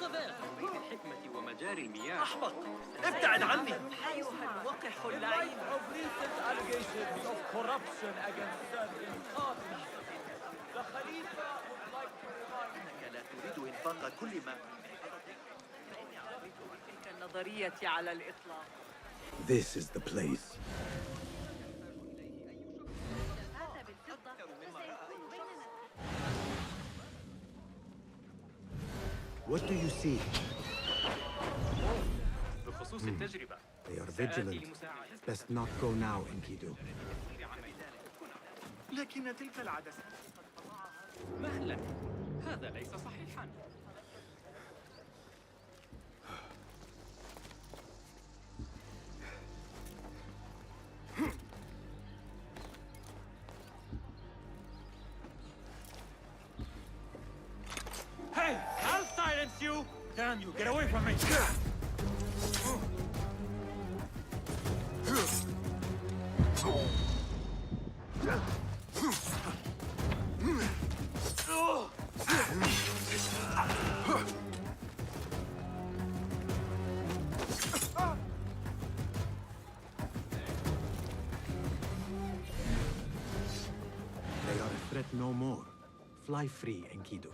الحكمة ومجاري المياه. أحبط، ابتعد عني. أيها الوقح اللعين. إنك لا تريد إنفاق كل ما تلك النظرية على الإطلاق. This is the place. What do you see? بخصوص التجربة. They are vigilant. Best not go now, Enkidu. لكن تلك العدسة مهلا، هذا ليس صحيحا. Hey! I'll silence you! Damn you, get away from me! They are a threat no more. Fly free, Enkidu.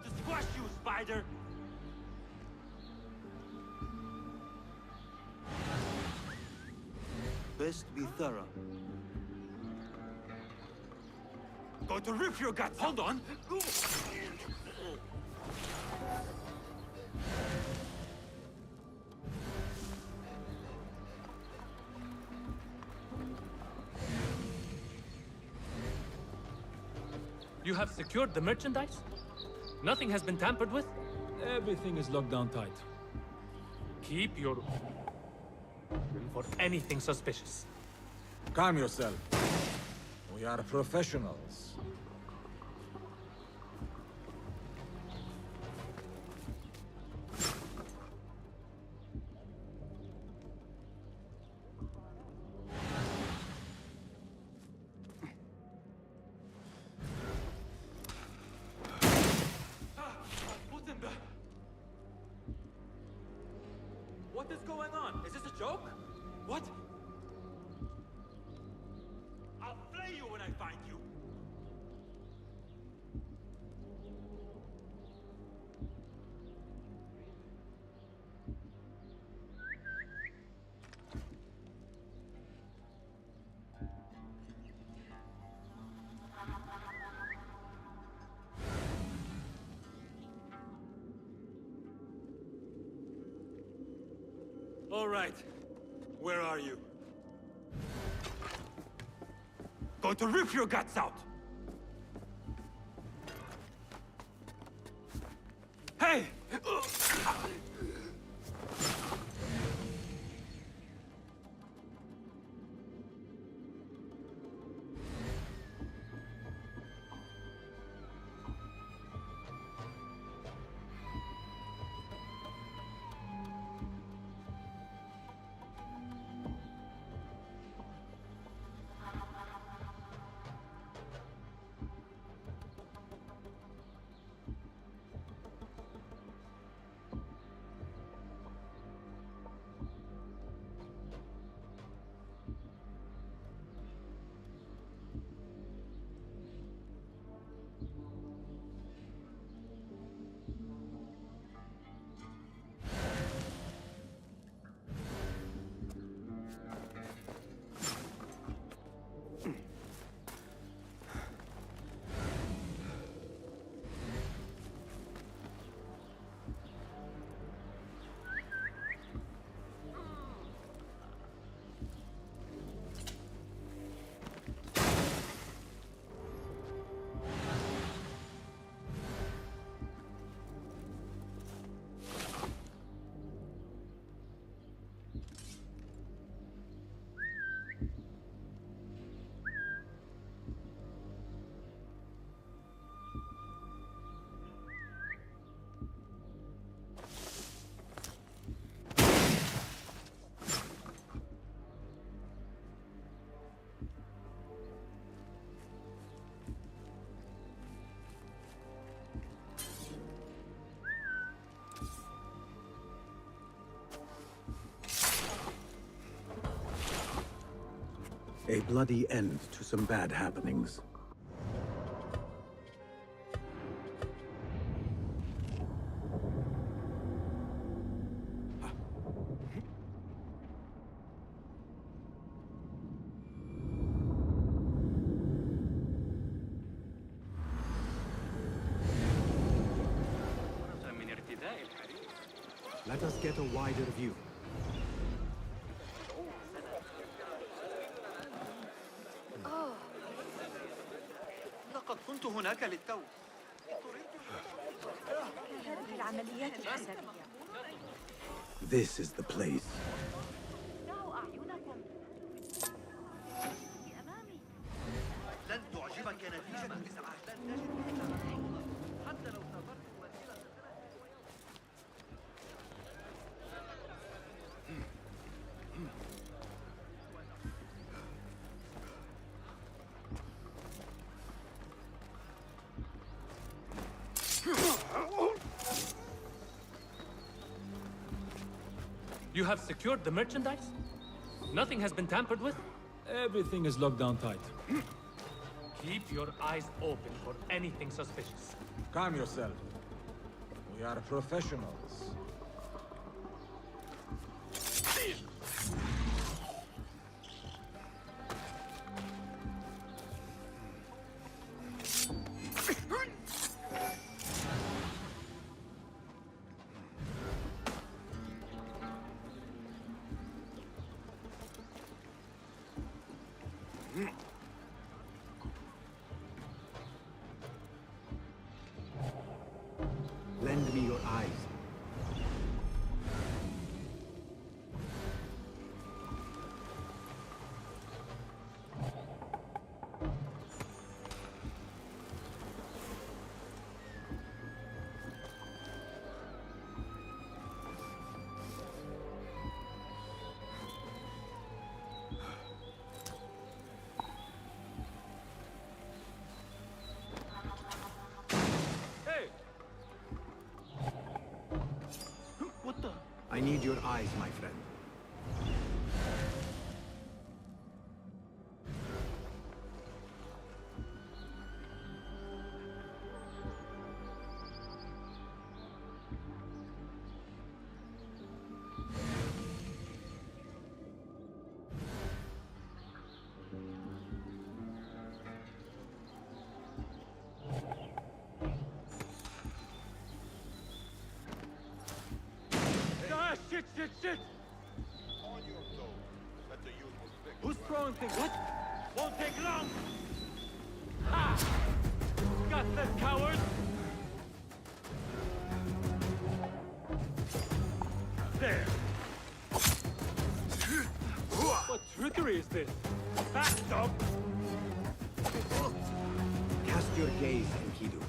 to squash you, spider! Best be thorough. Going to rip your guts! Hold on! You have secured the merchandise? Nothing has been tampered with? Everything is locked down tight. Keep your... for anything suspicious. Calm yourself. We are professionals. What in the... What is going on? Is this a joke? What? I'll flay you when I find you! All right. Where are you? Going to rip your guts out! Hey! A bloody end to some bad happenings. من ارتداء الحرير. Let us get a wider view. لقد كنت هناك للتو. هذه العمليات الحسابية. This is the place. دعوا أعينكم. أمامي. لن تعجبك نتيجة الإزعاج. حتى لو سافرت وسيلة You have secured the merchandise? Nothing has been tampered with? Everything is locked down tight. Keep your eyes open for anything suspicious. Calm yourself. We are professionals. Lend me your eyes. Hey! What the? I need your eyes, my friend. Ah, shit, shit, shit! Who's throwing things? What? Won't take long! Ha! Got them, cowards! There! What trickery is this? Back, dog! Cast your gaze, Enkidu.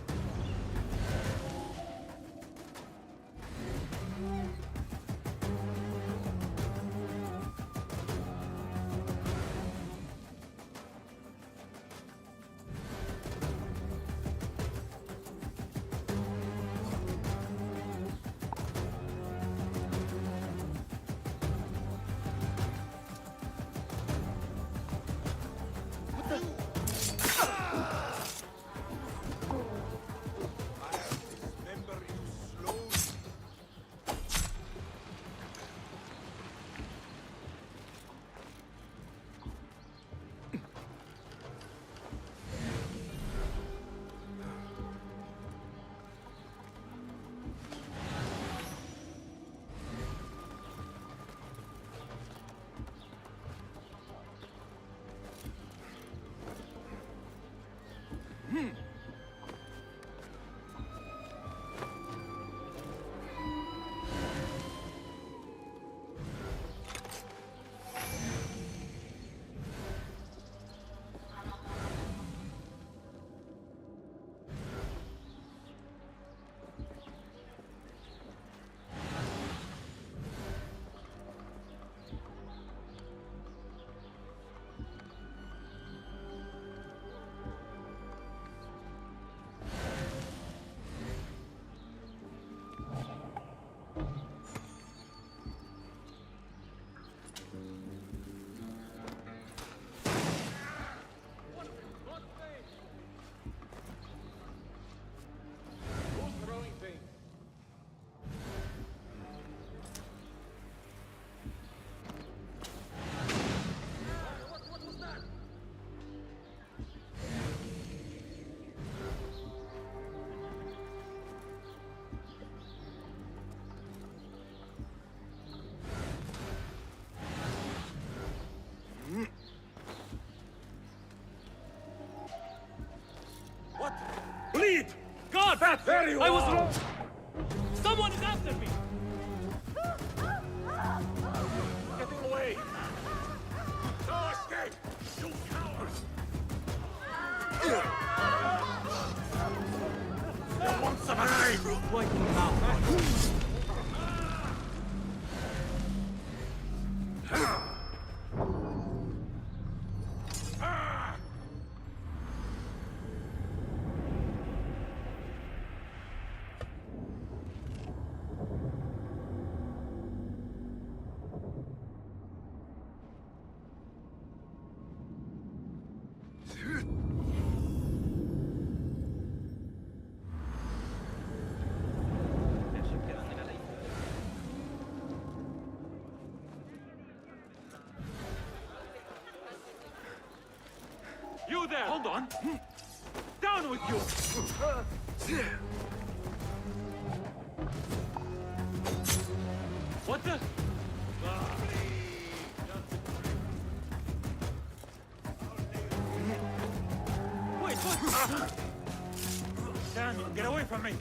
Bleed! God! There you I was are! wrong! Someone is after me! Getting away! No escape! You cowards! You want some eyes? Wiping them out. You there! Hold on! Down with you! What the? Wait, what? Daniel, get away from me!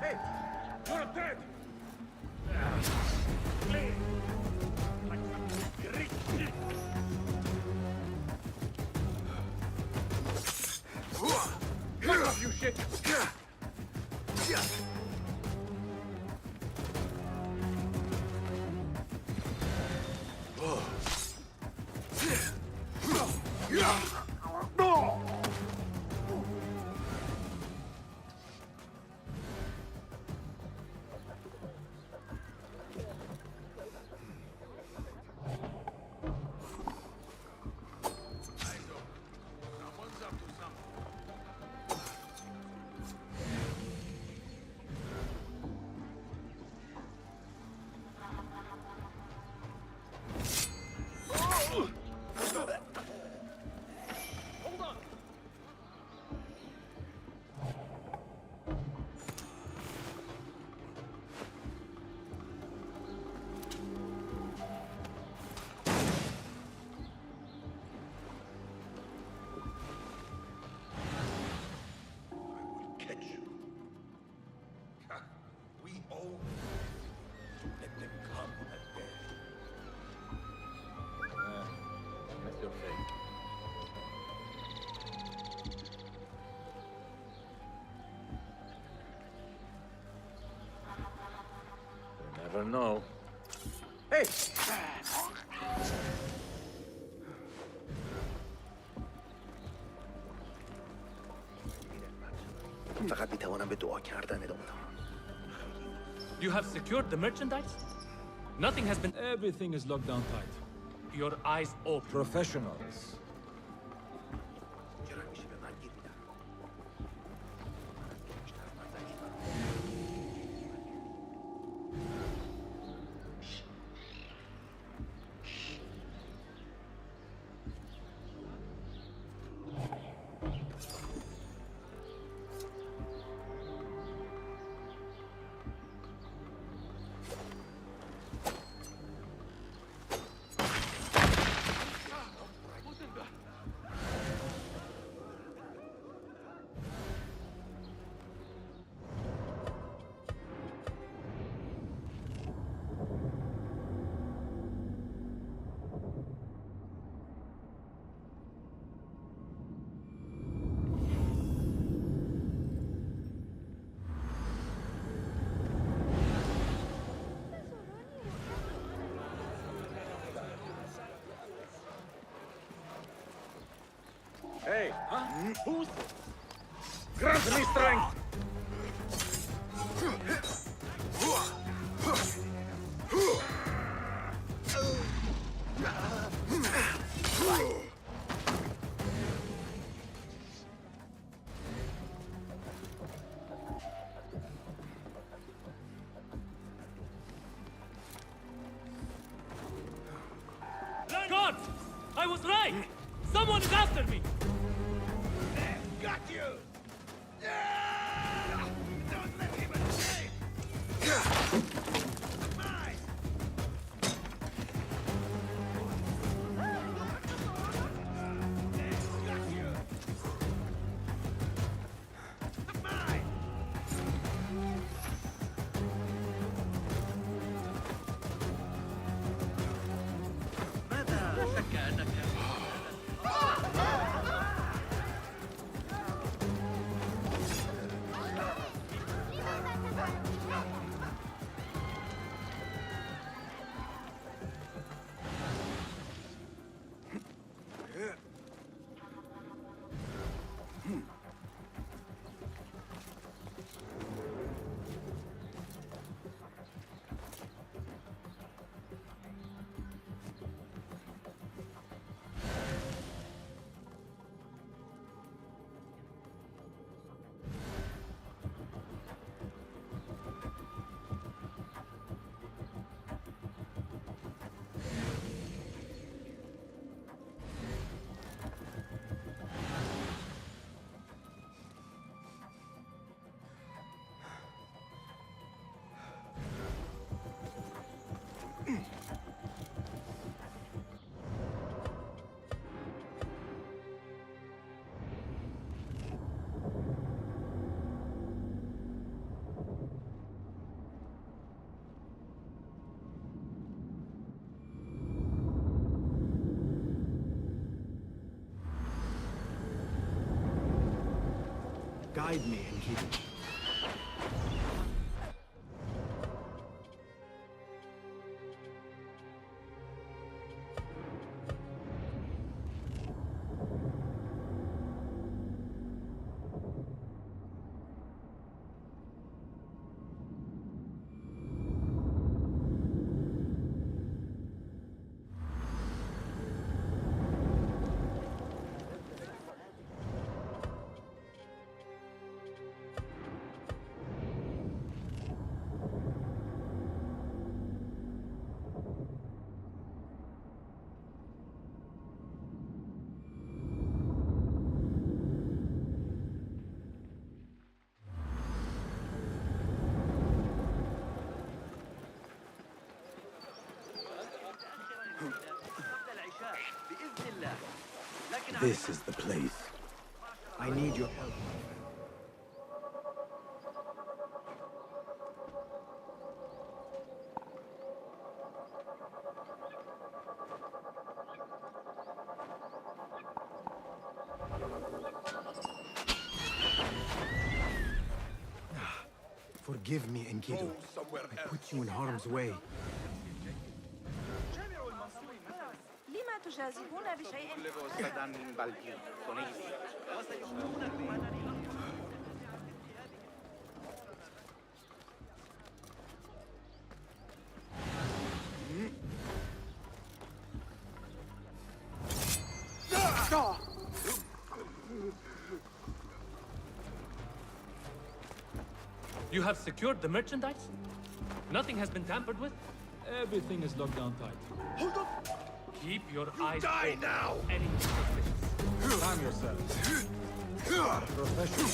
Hey! You're dead! Clean! Like some Greek shit! Fuck off, you shit! Someone's up to something. I will catch you. We owe to let them come again. That's your fate. You never know. Hey! فقط میتوانم به دعا کردن ادامه دهم. You have secured the merchandise? Nothing has been... Everything is locked down tight. Your eyes open. Professionals. چرا میشه به من گیر میدن؟ Hey! Who's... Grant me strength! God! I was right! Someone is after me! Got you! Don't let him escape! Mine! Got you! Mine! ماذا؟ لا شك أنك Guide me, Enkidu. This is the place. I need your help. Forgive me, Enkidu. I put you in harm's way. لما تجازفون بشيء You have secured the merchandise? Nothing has been tampered with? Everything is locked down tight. Hold up! Keep your eyes Die open. now! Anything suspicious. Calm yourself. Professional.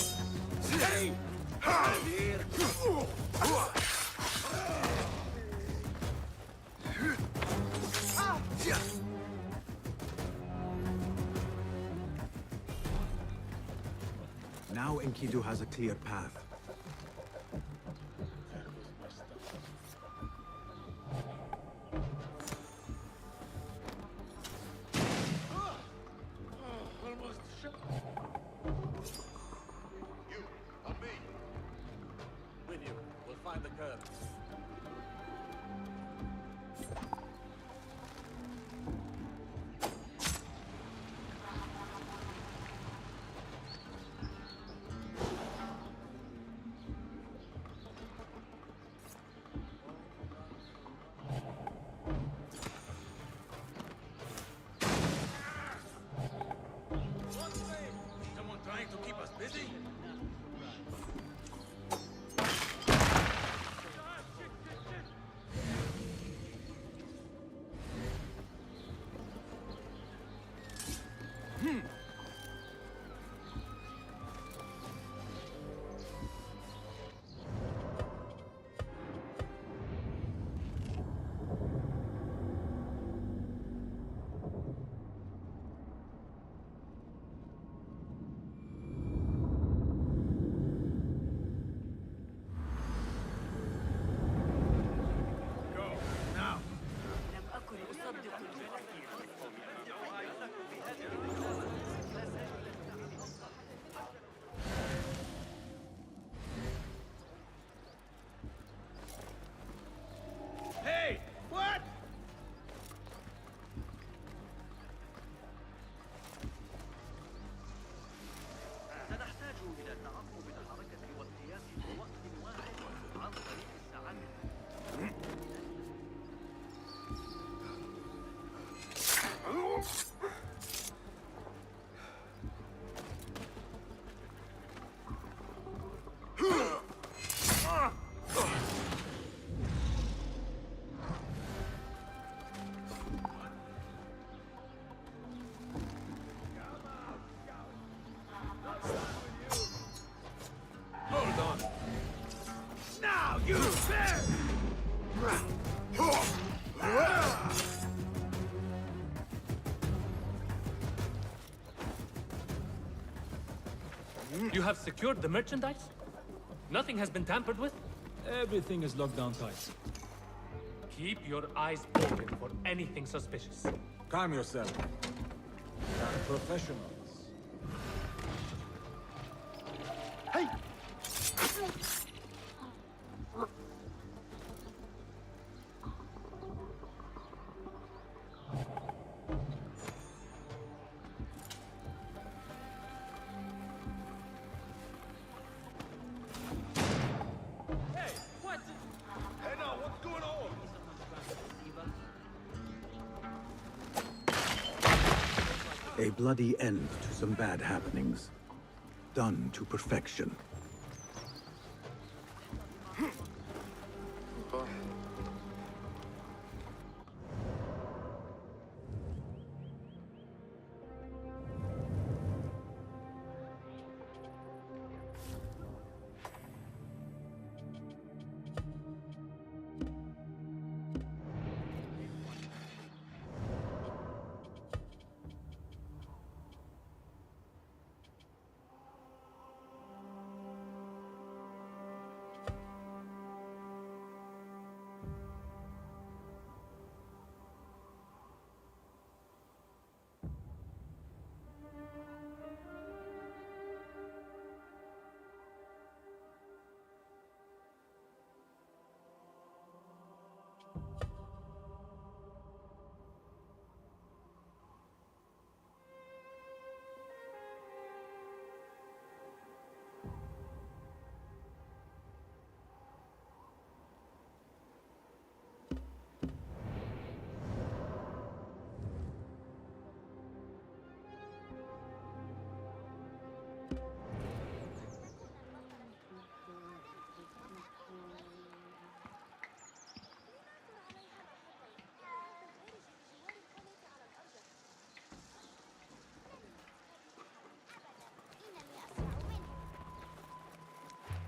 Now Enkidu has a clear path. You, on me. With you. We'll find the curve. You have secured the merchandise? Nothing has been tampered with? Everything is locked down tight. Keep your eyes open for anything suspicious. Calm yourself. We are professionals. Hey! Hey now, what's going on? A bloody end to some bad happenings. Done to perfection.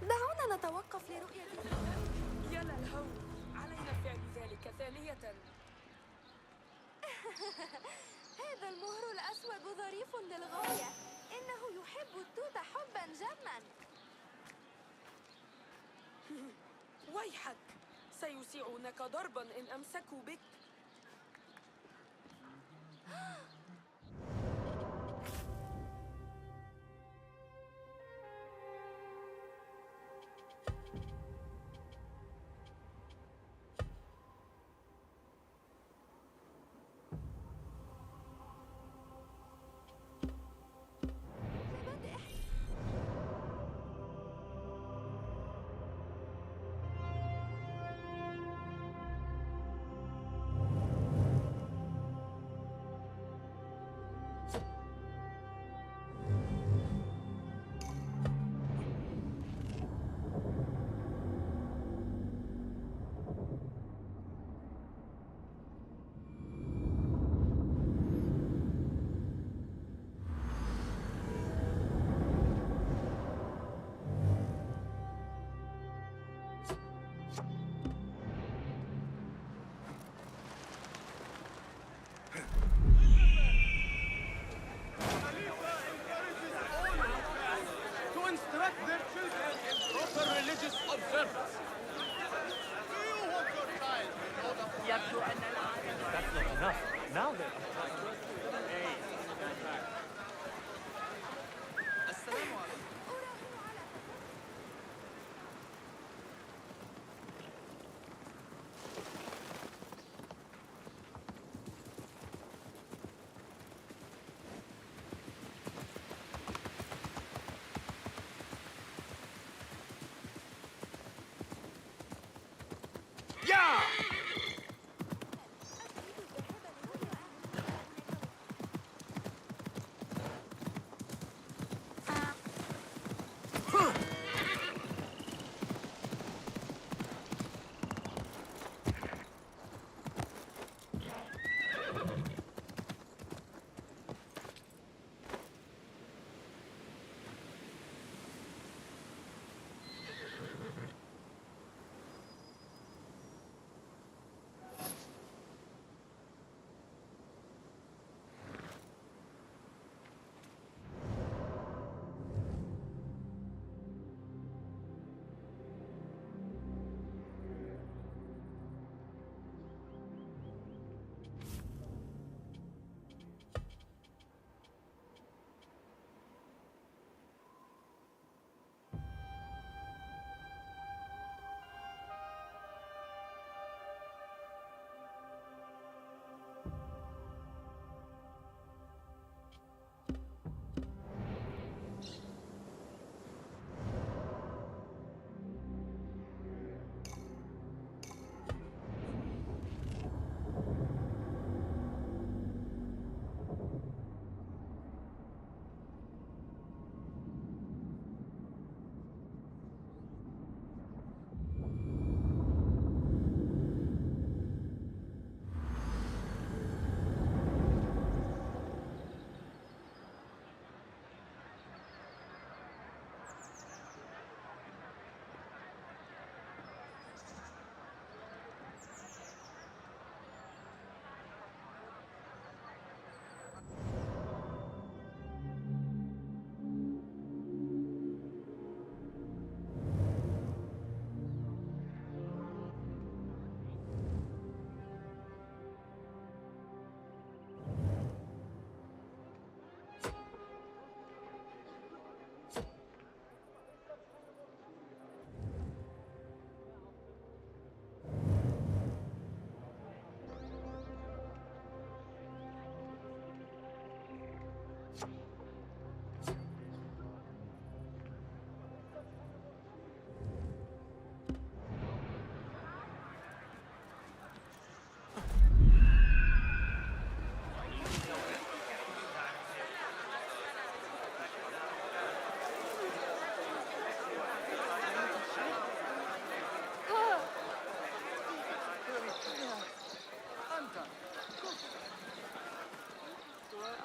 دعونا نتوقف لرؤية. يا للهول، علينا فعل ذلك ثانية. هذا المهر الأسود ظريف للغاية. إنه يحب التوت حبا جما. ويحك، سيسيعونك ضربا إن أمسكوا بك.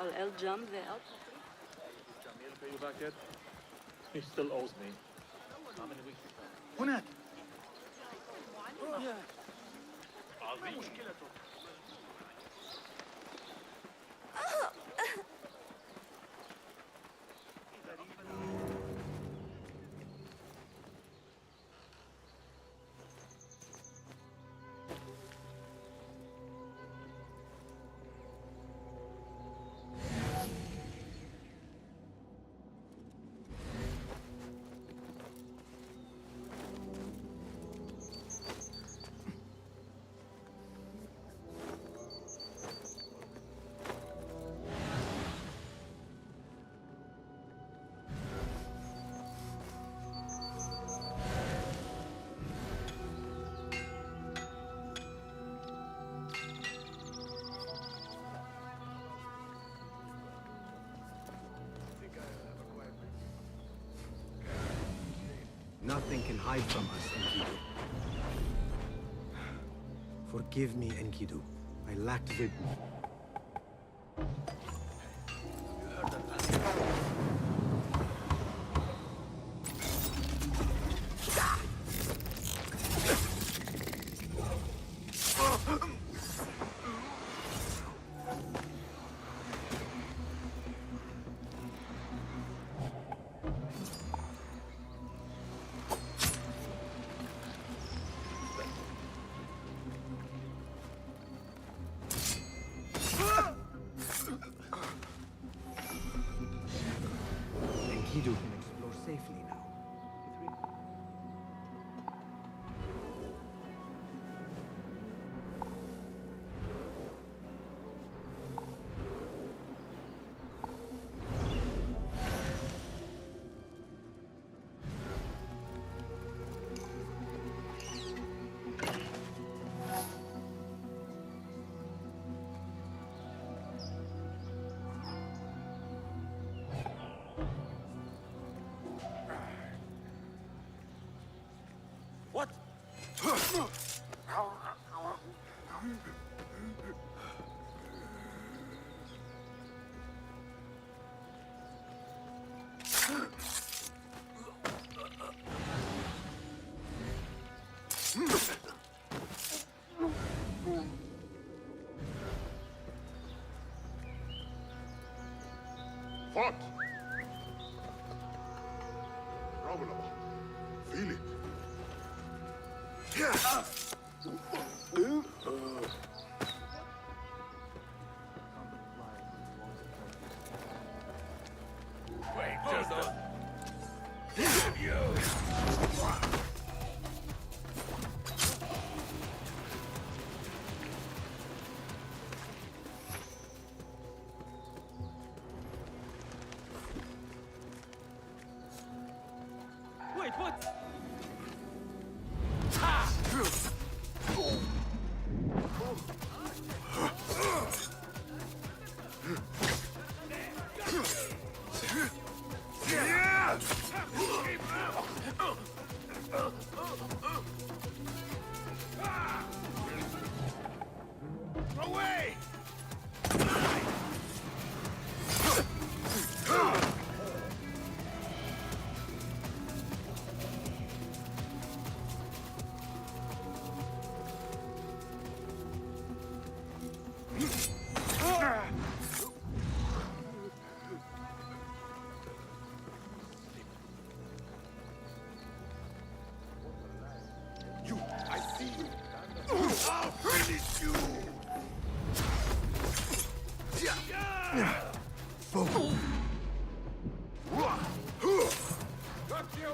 I'll jump there. Jamil pay you back yet? He still owes me. How many weeks? هناك. Nothing can hide from us, Enkidu. Forgive me, Enkidu. I lacked vision. Enkidu can explore safely now. What? What? Roll up. Feel it. Wait, just a... Wait, what? Away! You, I see you. I'll finish you. Got you.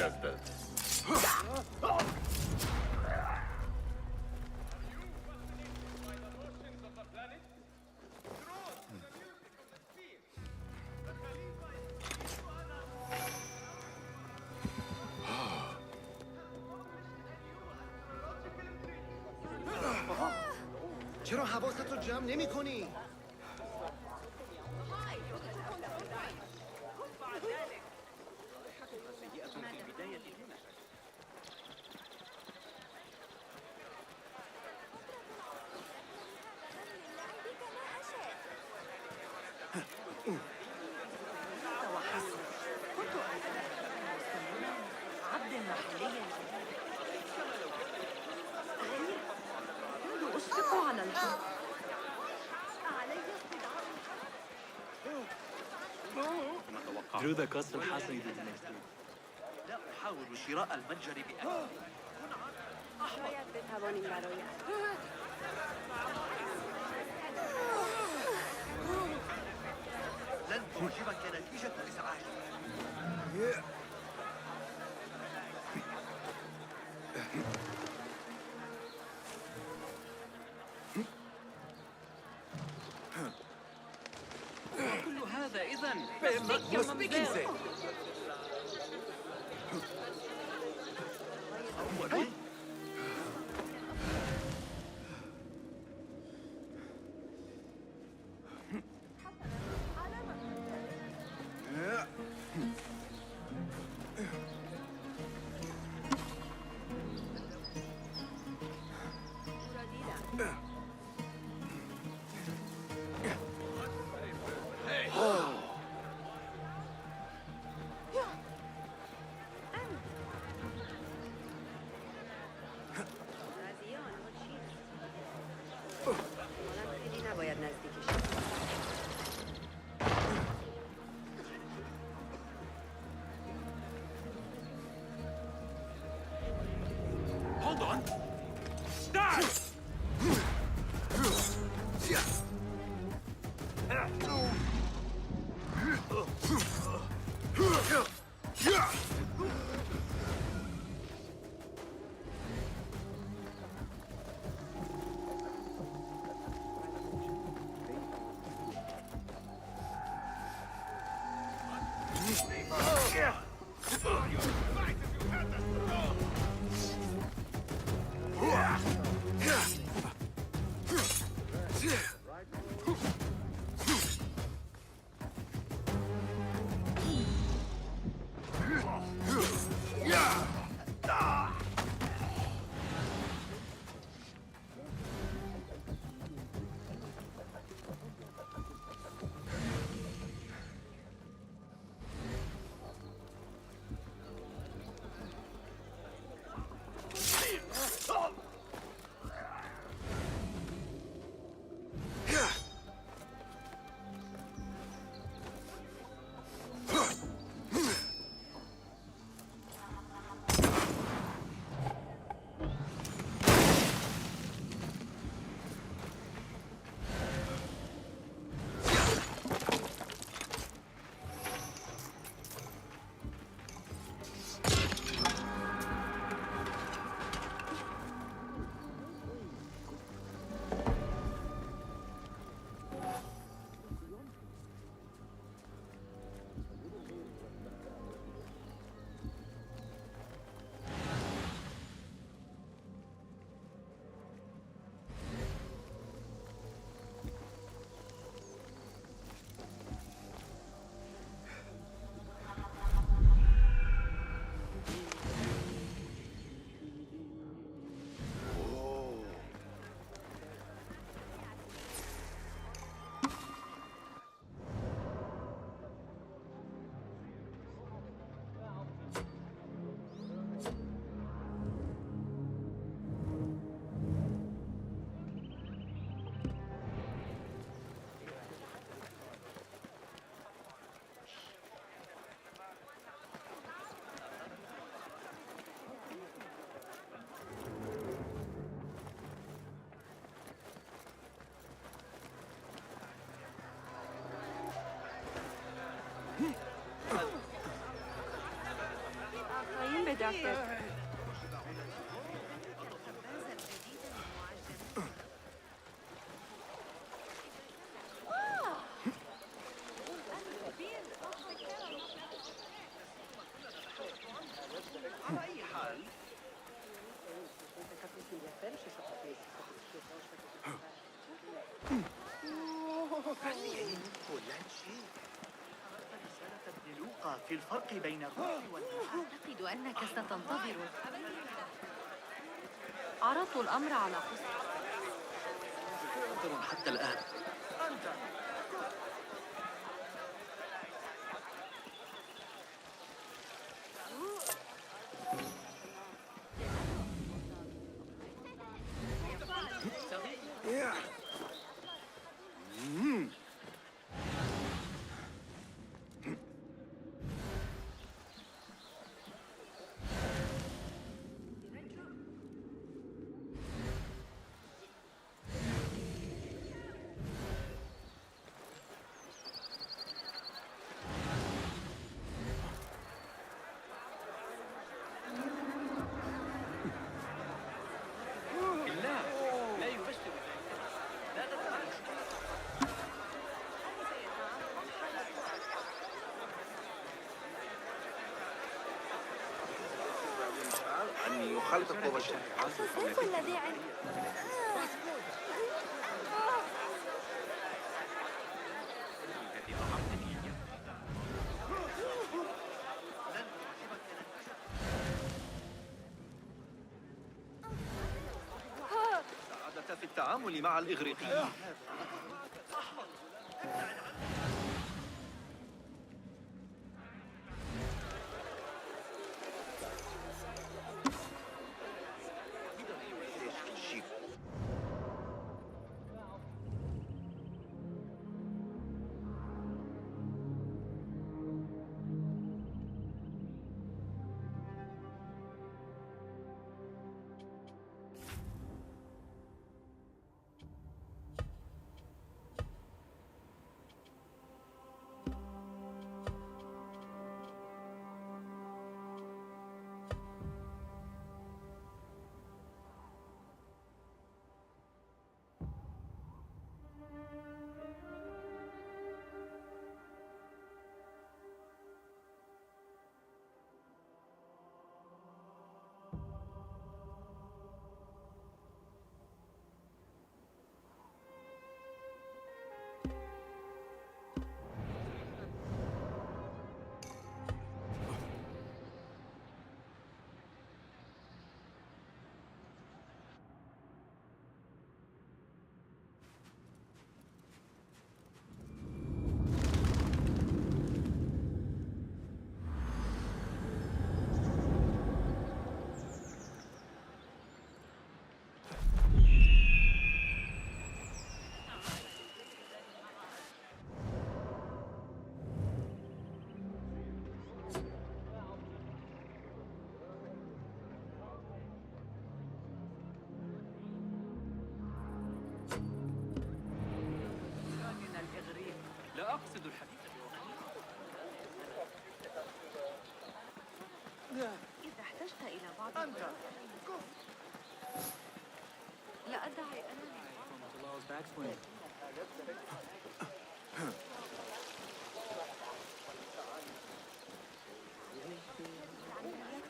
جذبت. چرا حواست رو جمع نمی کنی؟ درود قصر الحصري للمسجد. لا أحاول شراء المتجر بأكل. شاید بتوانیم برای لن تعجبك نتيجة إزعاجي. كل هذا إذن نباید نزدیکش. Hold on. Stop! دكتور. على أي حال كل شيء. رسالة ابن لوقا في الفرق بين الروح والنفس. أعتقد أنك ستنتظر. عرضت الأمر على قصة. منتظر حتى الآن. أنت لا يبشر. لا تتعب. أن يخلط وبشر. السيف الذي عندي. سعادة في التعامل مع الإغريقيين. لا أقصد الحديث. إذا احتجت إلى بعض أنت لا أدعي أنني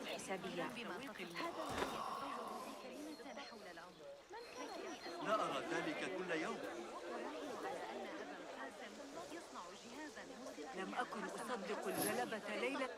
الحسابية بما تقل. هذا ما يتفوق في كلمة حول الأمر. من كان لا أرى ذلك كل يوم. لم أكن أصدق الغلبة ليلة.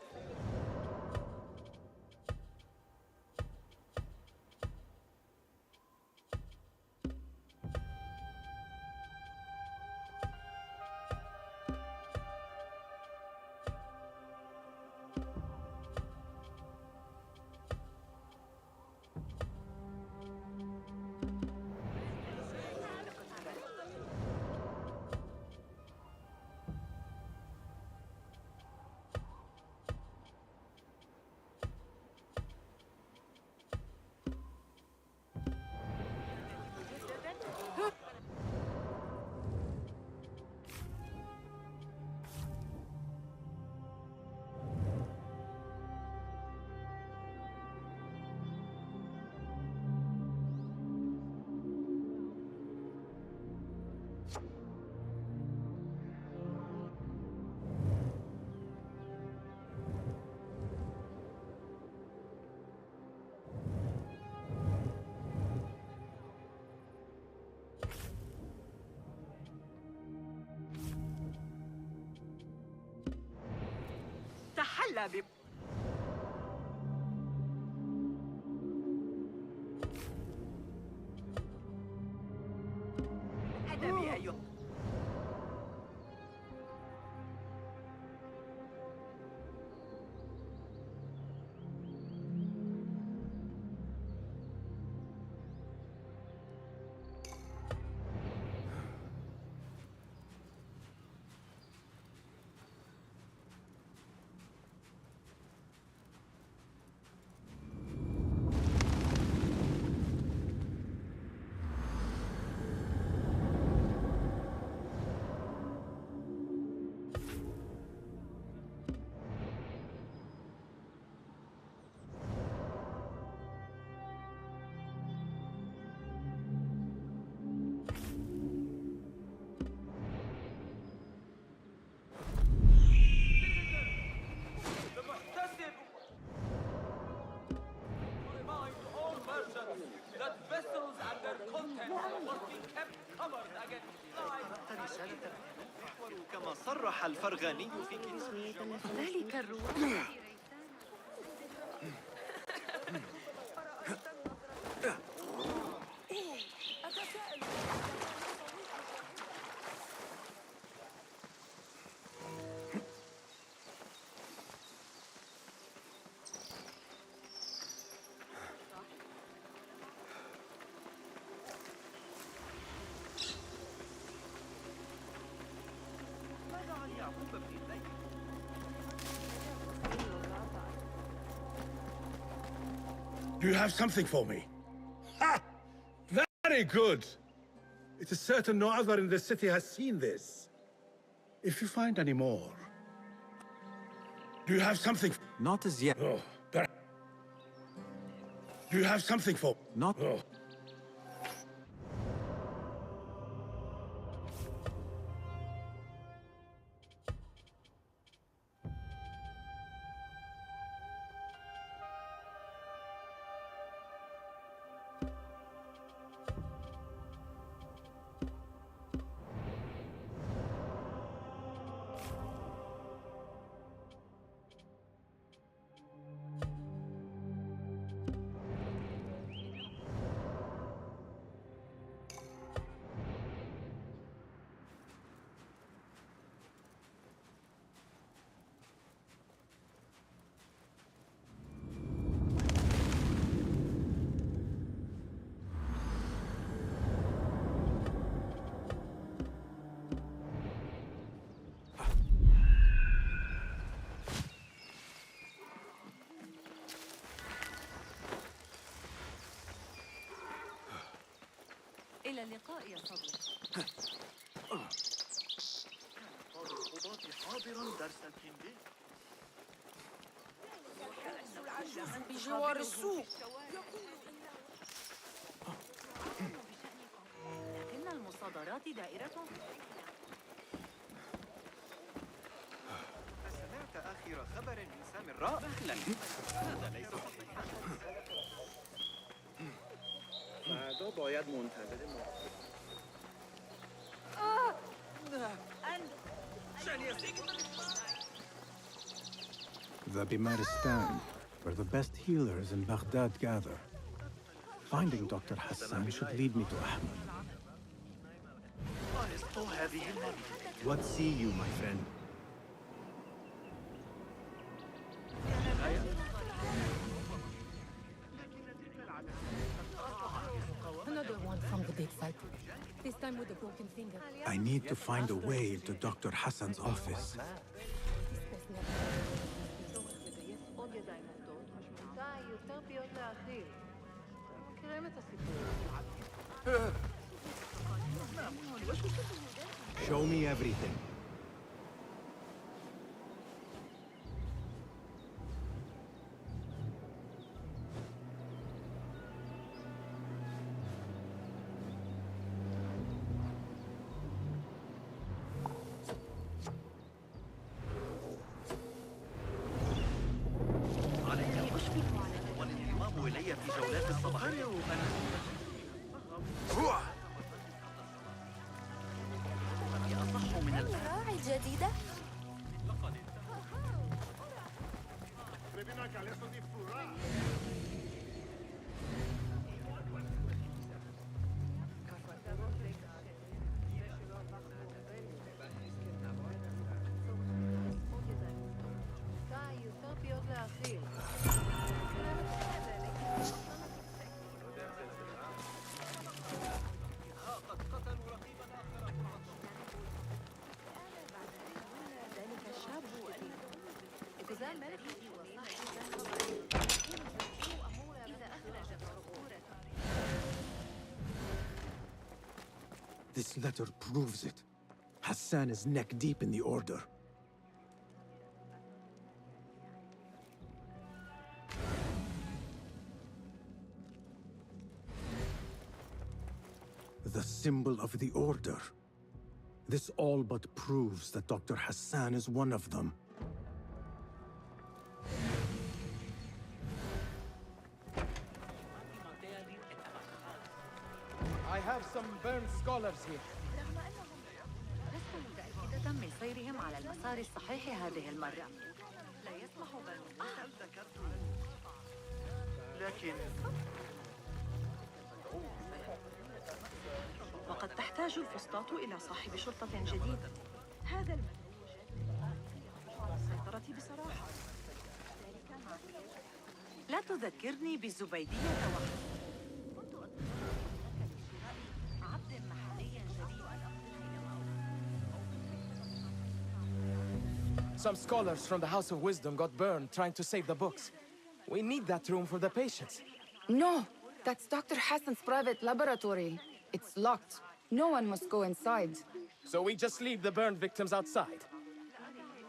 إلا أدبي أيها. كما صرح الفرغاني في ذلك الروح. Do you have something for me? Ha! Very good! It is certain no other in the city has seen this. If you find any more... Do you have something... Not as yet. Oh, do you have something for... Not... Oh. إلى اللقاء يا صديقي. كان قاضي القضاة حاضرا درس الكندي. بجوار السوق. لكن المصادرات دائرة. سمعت آخر خبر من سامراء؟ أهلا. هذا ليس صحيحا. فردا باید منتظر ما. The Bimaristan, where the best healers in Baghdad gather. Finding Dr. Hassan should lead me to Ahmed. What see you, my friend? Another one from the big fight. This time with a broken finger. I need to find a way into Dr. Hassan's office. Show me everything. والانضمام إلي في جولات الصباحية. المراعي الجديدة؟ να καλέσω τη φρουρά. This letter proves it. Hassan is neck deep in the Order. The symbol of the Order. This all but proves that Dr. Hassan is one of them. I have some burned scholars here. رغم أنهم لست متأكدة من سيرهم على المسار الصحيح هذه المرة. لا يسمح بنو لكن وقد تحتاج الفسطاط إلى صاحب شرطة جديد. هذا المدعو يخرج على السيطرة بصراحة. لا تذكرني بالزبيدية وحدي. Some scholars from the House of Wisdom got burned trying to save the books. We need that room for the patients. No, that's Dr. Hassan's private laboratory. It's locked. No one must go inside. So we just leave the burned victims outside.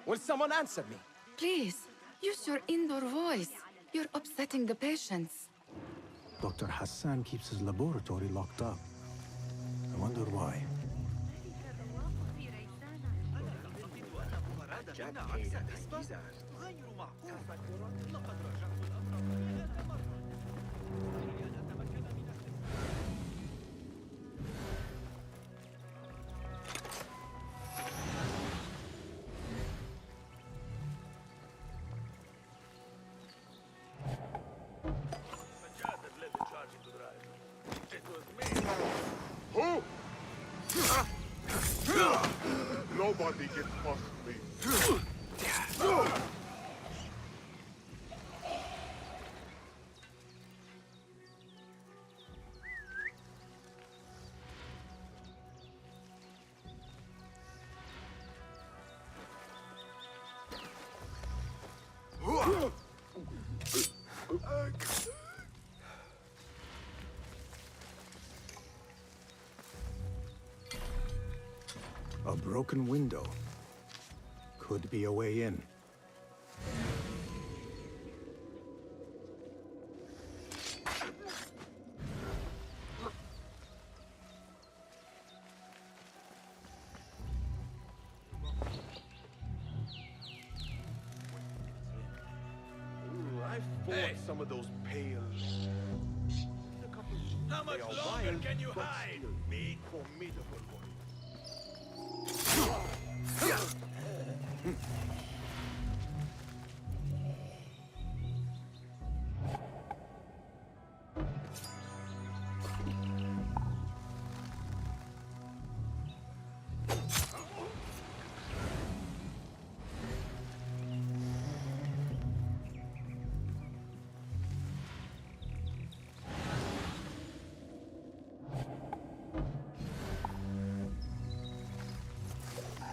Will someone answer me? Please, use your indoor voice. You're upsetting the patients. Dr. Hassan keeps his laboratory locked up. I wonder why. Who? Nobody gets past me. A broken window. Could be a way in. Ooh, I fought some of those pale. How much longer can you hide? Meat formidable ones.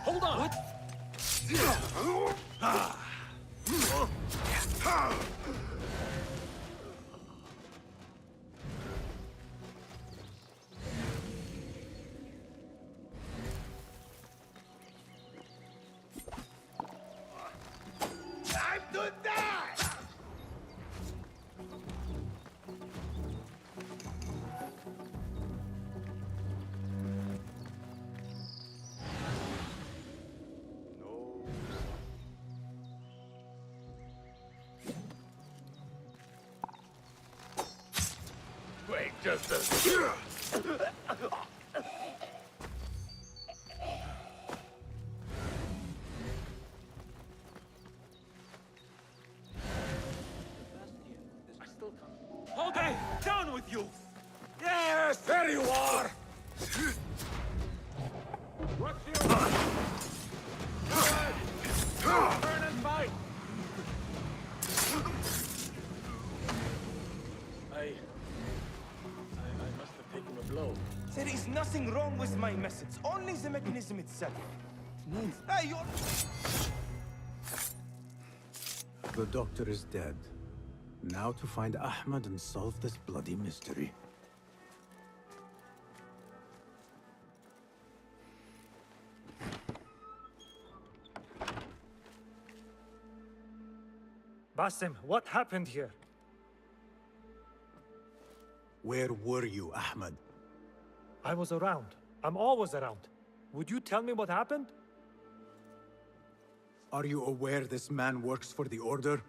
Hold on! Time to die! Wait just a... with you? Yes, there you are! What's your... Turn and fight! I must have taken a blow. There is nothing wrong with my message, only the mechanism itself. Hey, you're... The doctor is dead. Now to find Ahmed and solve this bloody mystery. Basim, what happened here? Where were you, Ahmed? I was around. I'm always around. Would you tell me what happened? Are you aware this man works for the Order?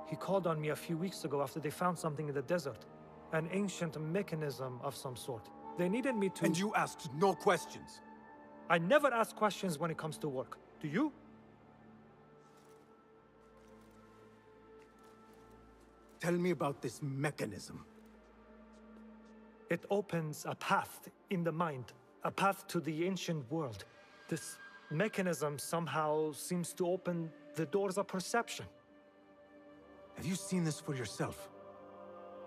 He called on me a few weeks ago after they found something in the desert. An ancient mechanism of some sort. They needed me to... And you asked no questions? I never ask questions when it comes to work. Do you? Tell me about this mechanism. It opens a path in the mind, a path to the ancient world. This mechanism somehow seems to open the doors of perception. Have you seen this for yourself?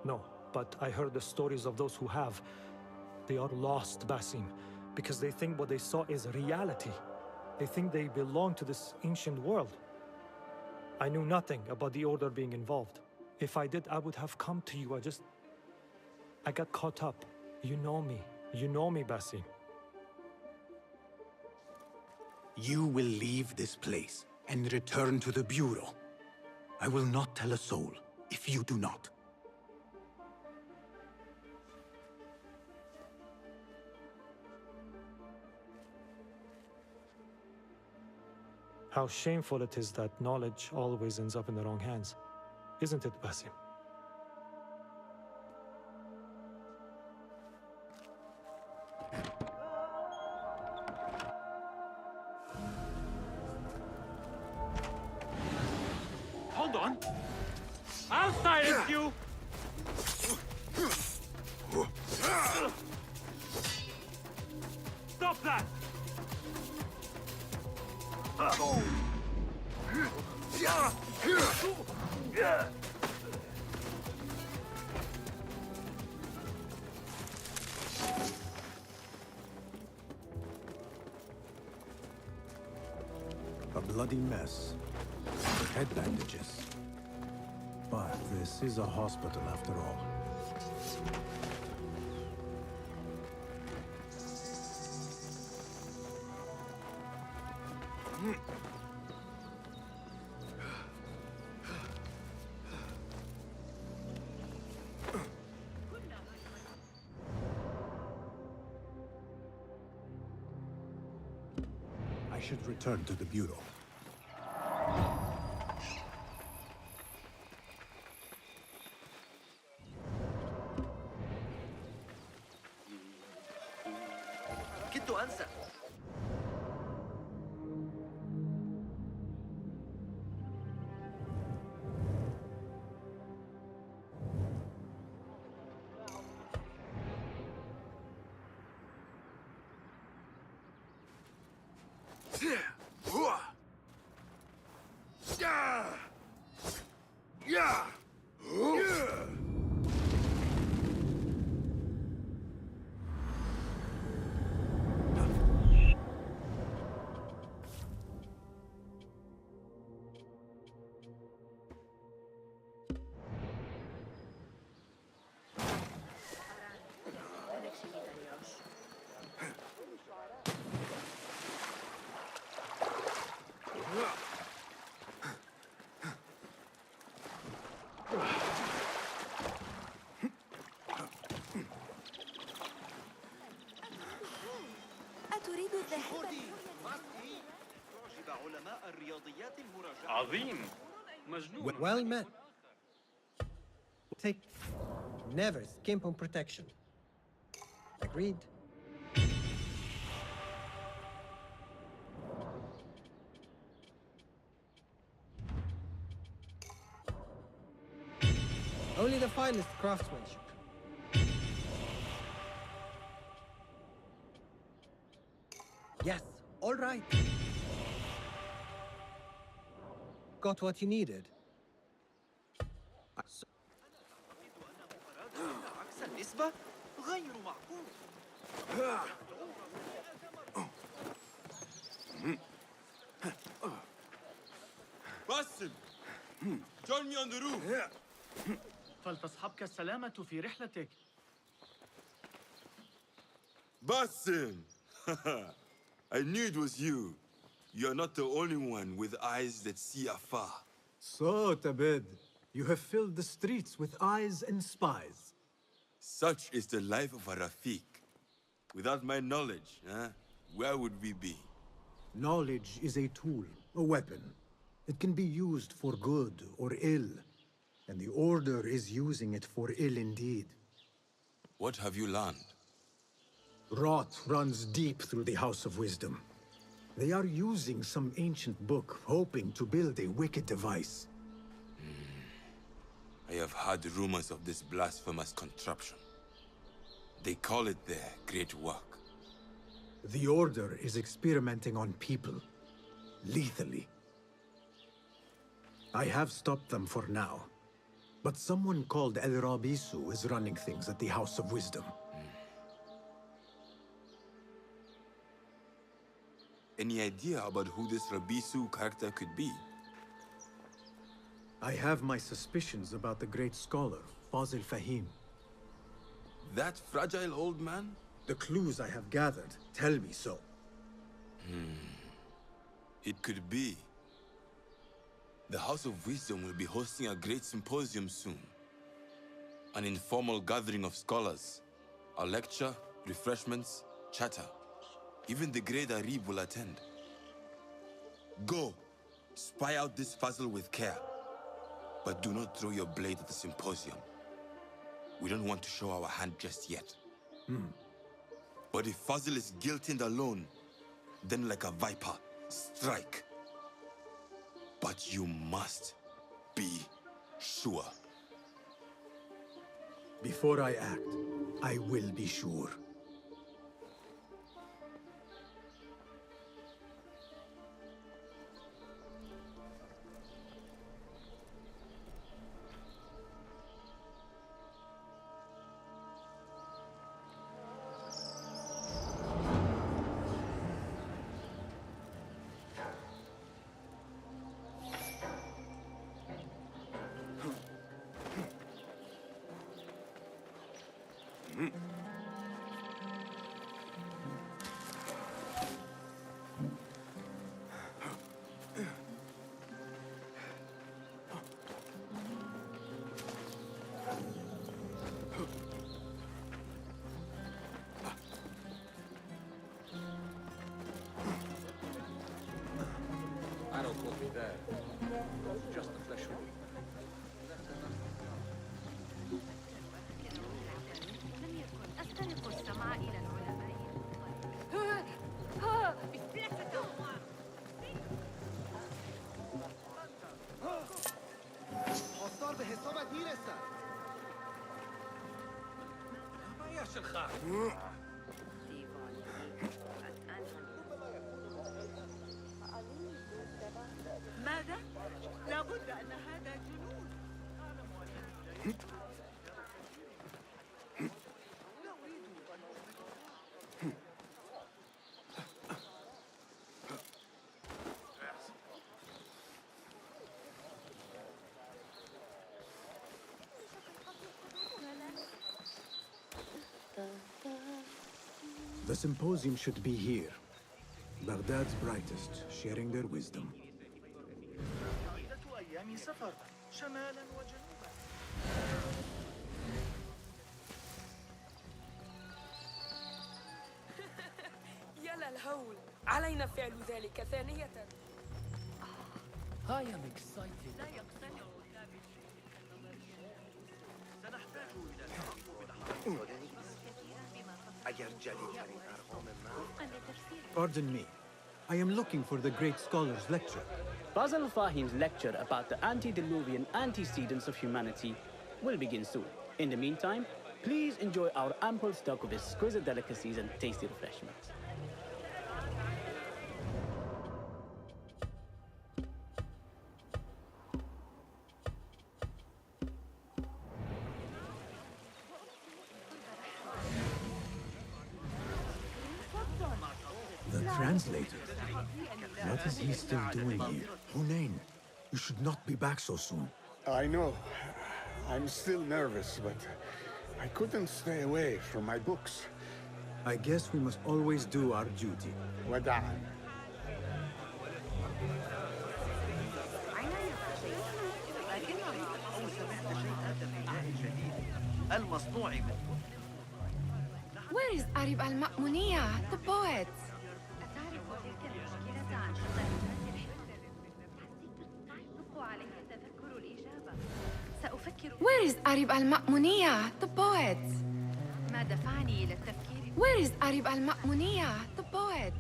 No, but I heard the stories of those who have. They are lost, Basim, because they think what they saw is reality. They think they belong to this ancient world. I knew nothing about the Order being involved. If I did, I would have come to you. I got caught up. You know me. You know me, Basim. You will leave this place and return to the Bureau. I will not tell a soul if you do not. How shameful it is that knowledge always ends up in the wrong hands. Isn't it, Basim? Hold on. I'll silence you! Stop that! A bloody mess. With head bandages. But this is a hospital after all. I should return to the Bureau. كدت أنسى. أتريد الذهاب؟ عظيم. مجنون. Well met. Take. Never skimp on protection. Agreed. Only the finest craftsmanship. Yes, all right. Got what you needed. عكس النسبة غير معقول. Basim! Join me on the roof! فلتصحبك السلامة في رحلتك. Basim! I knew it was you. You're not the only one with eyes that see afar. So, Tabid, you have filled the streets with eyes and spies. Such is the life of a Rafiq. Without my knowledge, where would we be? Knowledge is a tool, a weapon. It can be used for good or ill, and the Order is using it for ill indeed. What have you learned? Rot runs deep through the House of Wisdom. They are using some ancient book, hoping to build a wicked device. I have heard rumors of this blasphemous contraption. They call it their great work. The Order is experimenting on people, lethally. I have stopped them for now, but someone called El Rabisu is running things at the House of Wisdom. Any idea about who this Rabisu character could be? I have my suspicions about the great scholar, Fazil Fahim. That fragile old man? The clues I have gathered tell me so. It could be. The House of Wisdom will be hosting a great symposium soon. An informal gathering of scholars. A lecture, refreshments, chatter. Even the great Arib will attend. Go, spy out this Fazil with care. But do not throw your blade at the symposium. We don't want to show our hand just yet. But if Fazil is guilty and alone, then like a viper, strike. But you must be sure. Before I act, I will be sure. I don't call me that. Just the flesh wound. أسترق السمع إلى العلماء. حصار به حسابت میرسن. ما ياش الخاف. ماذا؟ لابد أن هذا جنون. The symposium should be here. Baghdad's brightest, sharing their wisdom. عدة أيام سفر شمالا وجنوبا. يا للهول، علينا فعل ذلك ثانية. I am excited. لا يقتنع ثابت. سنحتاج إلى التعقب بحركة. Pardon me. I am looking for the great scholar's lecture. Fazl Fahim's lecture about the antediluvian antecedents of humanity will begin soon. In the meantime, please enjoy our ample stock of exquisite delicacies and tasty refreshments. The translator. What is he still doing here? Hunain, you should not be back so soon. I know. I'm still nervous, but I couldn't stay away from my books. I guess we must always do our duty. Wada'an. Where is Arib al-Ma'muniya, the poet? Where is Arib al-Ma'muniya, the poet? Where is Arib al-Ma'muniya, the poet?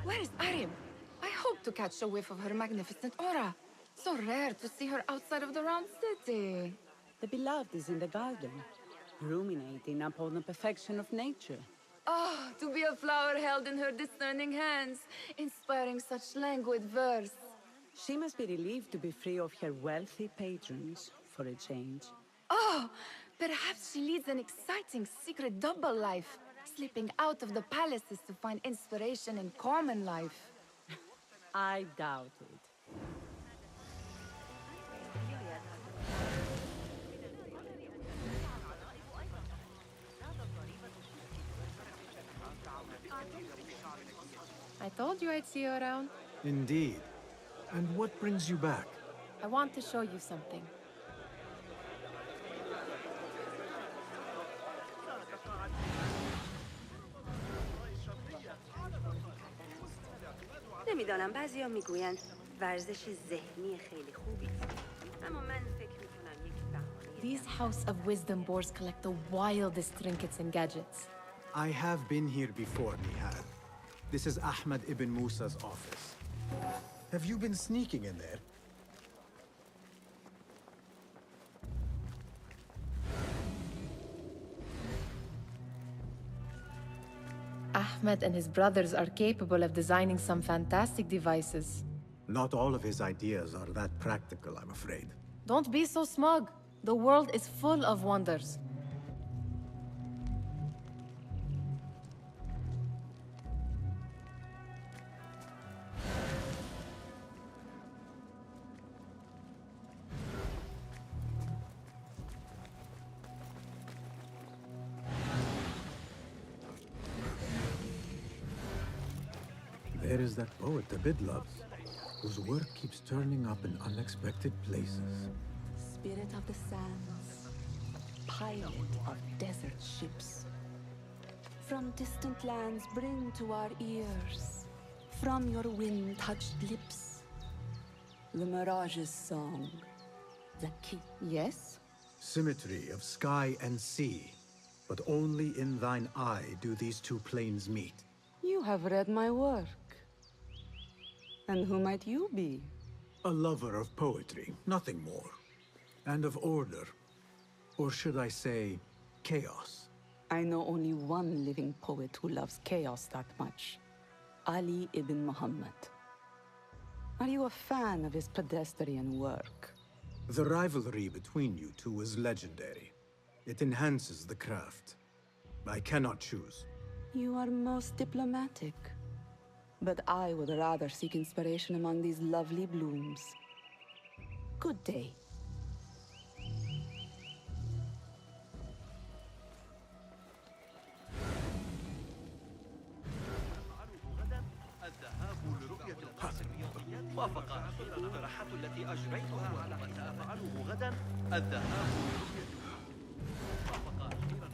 Where is Arib? I hope to catch a whiff of her magnificent aura. So rare to see her outside of the round city. The beloved is in the garden, ruminating upon the perfection of nature. Oh, to be a flower held in her discerning hands, inspiring such languid verse. She must be relieved to be free of her wealthy patrons, for a change. Oh, perhaps she leads an exciting secret double life, slipping out of the palaces to find inspiration in common life. I doubt it. I told you I'd see you around. Indeed. And what brings you back? I want to show you something. نمیدانم بعضیا میگویند ورزش ذهنی خیلی خوبی است. اما من فکر میکنم یک بهانه. These House of Wisdom boards collect the wildest trinkets and gadgets. I have been here before, Nihad. This is Ahmed ibn Musa's office. Have you been sneaking in there? Ahmed and his brothers are capable of designing some fantastic devices. Not all of his ideas are that practical, I'm afraid. Don't be so smug. The world is full of wonders. There is that poet Abid loves, whose work keeps turning up in unexpected places. Spirit of the sands, pilot of desert ships. From distant lands bring to our ears, from your wind-touched lips, the mirage's song, the key. Yes? Symmetry of sky and sea, but only in thine eye do these two planes meet. You have read my work. And who might you be? A lover of poetry, nothing more. And of order. Or should I say, chaos. I know only one living poet who loves chaos that much. Ali ibn Muhammad. Are you a fan of his pedestrian work? The rivalry between you two is legendary. It enhances the craft. I cannot choose. You are most diplomatic. But I would rather seek inspiration among these lovely blooms. Good day. وافق الاقتراحات التي أجريتها على ما سأفعله غدا الذهاب لرؤية وافق أخيراً.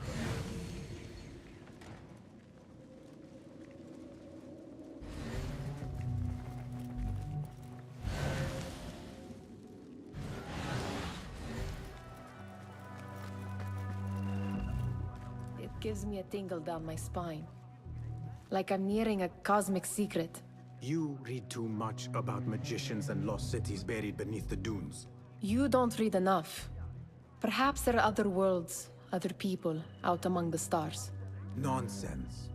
It gives me a tingle down my spine. Like I'm nearing a cosmic secret. You read too much about magicians and lost cities buried beneath the dunes. You don't read enough. Perhaps there are other worlds, other people, out among the stars. Nonsense.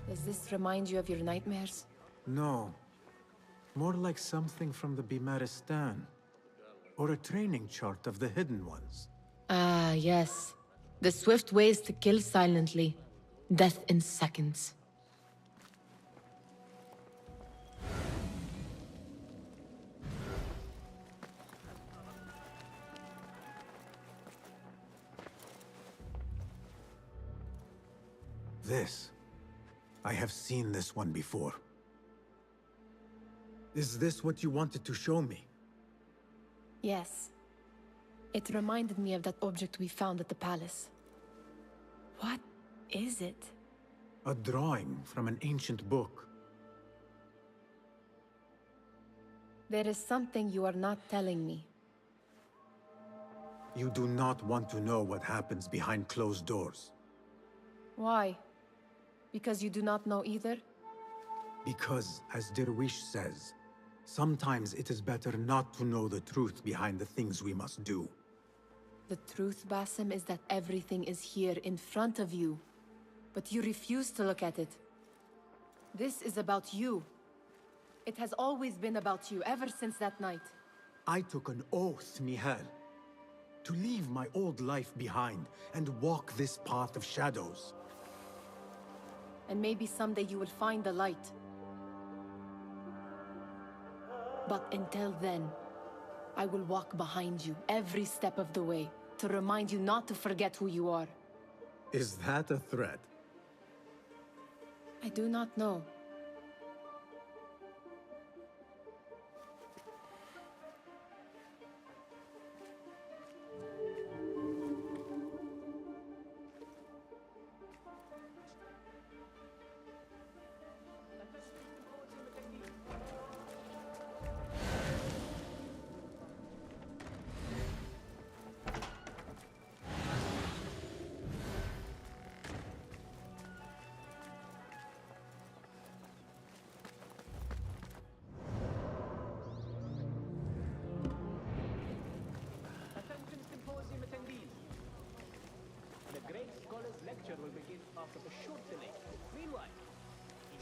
Does this remind you of your nightmares? No. More like something from the Bimaristan. Or a training chart of the Hidden Ones. Ah, yes. The swift ways to kill silently. Death in seconds. This. I have seen this one before. Is this what you wanted to show me? Yes. It reminded me of that object we found at the palace. What is it? A drawing from an ancient book. There is something you are not telling me. You do not want to know what happens behind closed doors. Why? Because you do not know either? Because, as Derwish says, sometimes it is better not to know the truth behind the things we must do. The truth, Basim, is that everything is here in front of you. But you refuse to look at it. This is about you. It has always been about you, ever since that night. I took an oath, Nihal, to leave my old life behind and walk this path of shadows. And maybe someday you will find the light. But until then, I will walk behind you every step of the way to remind you not to forget who you are. Is that a threat? I do not know.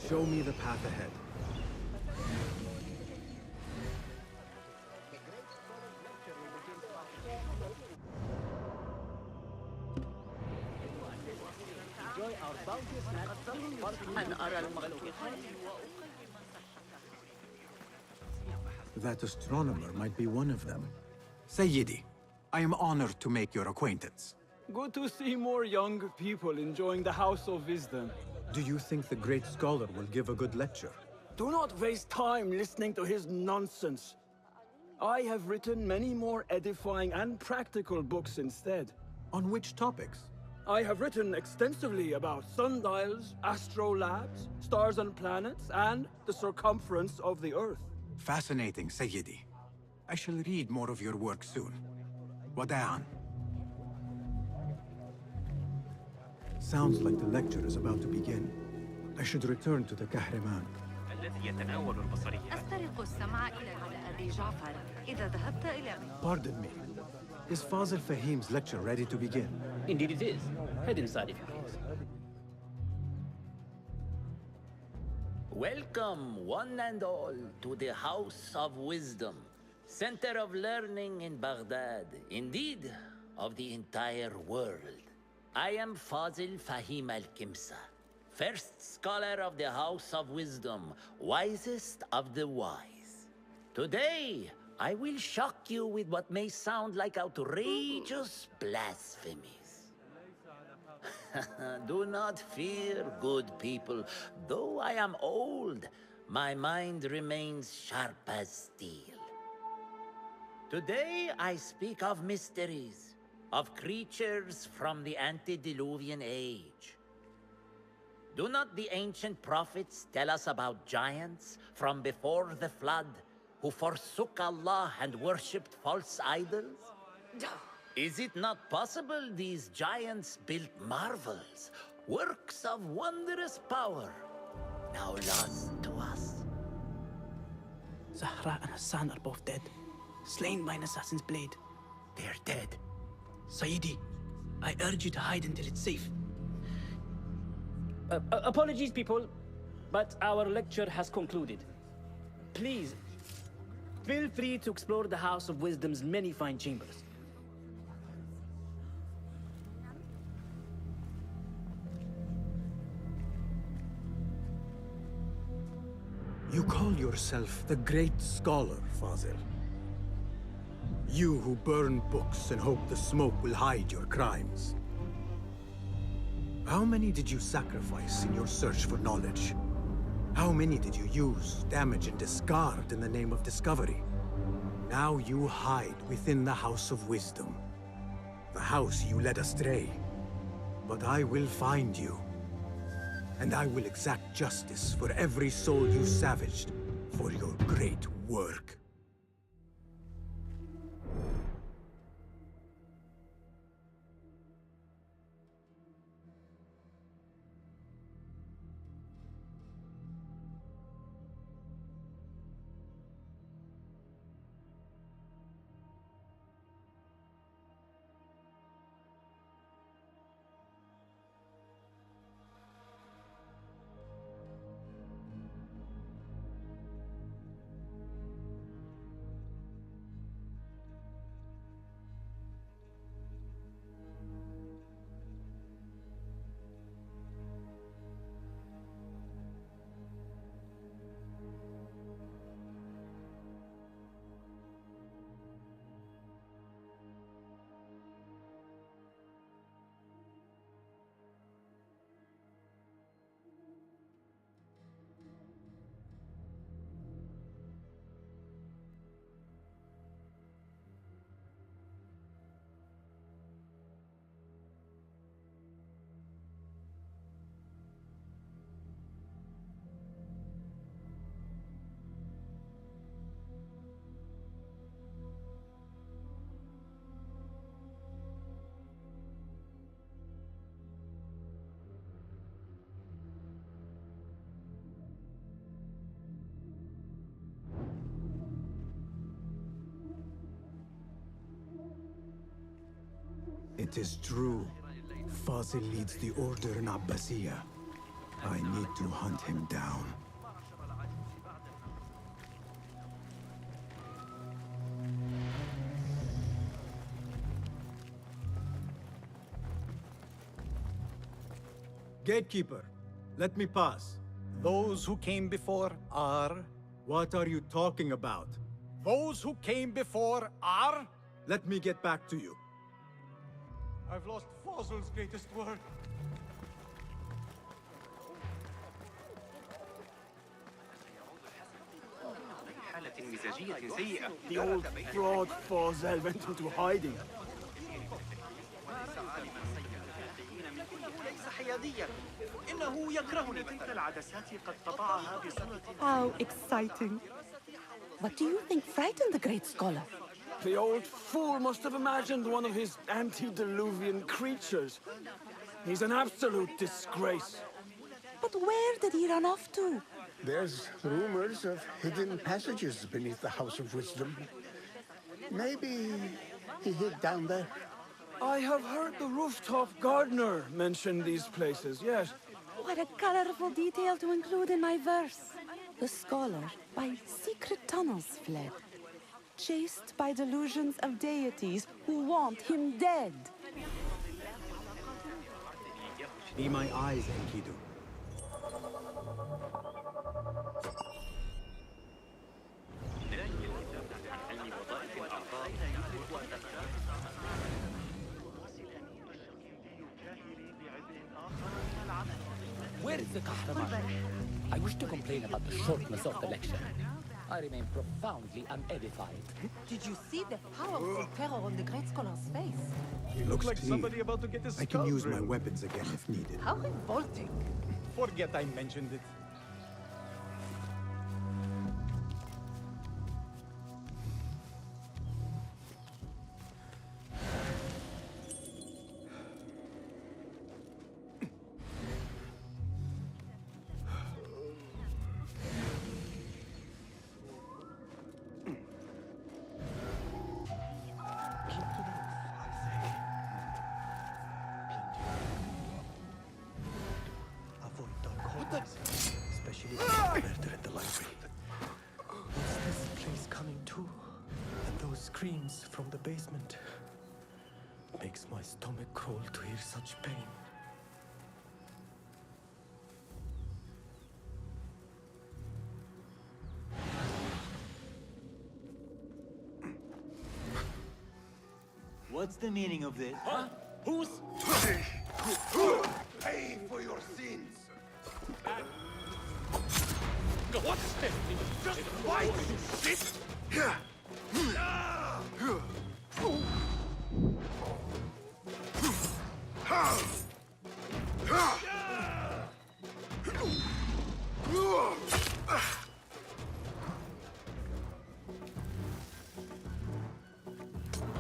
Show me the path ahead. Enjoy our bounteous That astronomer might be one of them. Sayyidi, I am honored to make your acquaintance. Good to see more young people enjoying the House of Wisdom. Do you think the great scholar will give a good lecture? Do not waste time listening to his nonsense. I have written many more edifying and practical books instead. On which topics? I have written extensively about sundials, astrolabes, stars and planets, and the circumference of the Earth. Fascinating, Sayyidi. I shall read more of your work soon. Wada'an. Sounds like the lecture is about to begin. I should return to the Kahraman. أسترق السمع إلى أبي جعفر إذا ذهبت إلى Pardon me. Is Fazil Fahim's lecture ready to begin? Indeed it is. Head inside if you please. Welcome, one and all, to the House of Wisdom, center of learning in Baghdad, indeed, of the entire world. I am Fazil Fahim al-Kimsa, first scholar of the House of Wisdom, wisest of the wise. Today, I will shock you with what may sound like outrageous blasphemies. Do not fear, good people. Though I am old, my mind remains sharp as steel. Today, I speak of mysteries, of creatures from the antediluvian age. Do not the ancient prophets tell us about giants from before the flood who forsook Allah and worshipped false idols? Is it not possible these giants built marvels, works of wondrous power, now lost to us? Zahra and Hassan are both dead, slain by an assassin's blade. They are dead. Saidi, I urge you to hide until it's safe. Apologies, people, but our lecture has concluded. Please, feel free to explore the House of Wisdom's many fine chambers. You call yourself the great scholar, Fazil. You who burn books and hope the smoke will hide your crimes. How many did you sacrifice in your search for knowledge? How many did you use, damage, and discard in the name of discovery? Now you hide within the House of Wisdom. The house you led astray. But I will find you. And I will exact justice for every soul you savaged for your great work. It is true. Fazil leads the order in Abbasiyya. I need to hunt him down. Gatekeeper, let me pass. Those who came before are... What are you talking about? Those who came before are... Let me get back to you. I've lost Fazil's greatest work. The old fraud Fazil went into hiding. How exciting. What do you think frightened the great scholar? The old fool must have imagined one of his antediluvian creatures. He's an absolute disgrace. But where did he run off to? There's rumors of hidden passages beneath the House of Wisdom. Maybe he hid down there. I have heard the rooftop gardener mention these places, yes. What a colorful detail to include in my verse. The scholar by secret tunnels fled, chased by delusions of deities who want him dead. Be my eyes, Enkidu. Where is the Kahraman? I wish to complain about the shortness of the lecture. I remain profoundly unedified. Did you see the powerful terror on the great scholar's face? He looks like somebody about to get his I skull can use my drilled. weapons again if needed. How revolting. Forget I mentioned it. especially after the murder in the library. What's this place coming to? And those screams from the basement. Makes my stomach crawl to hear such pain. What's the meaning of this? Huh? Who's... Pay for your sins! What's this? Just fight, you shit!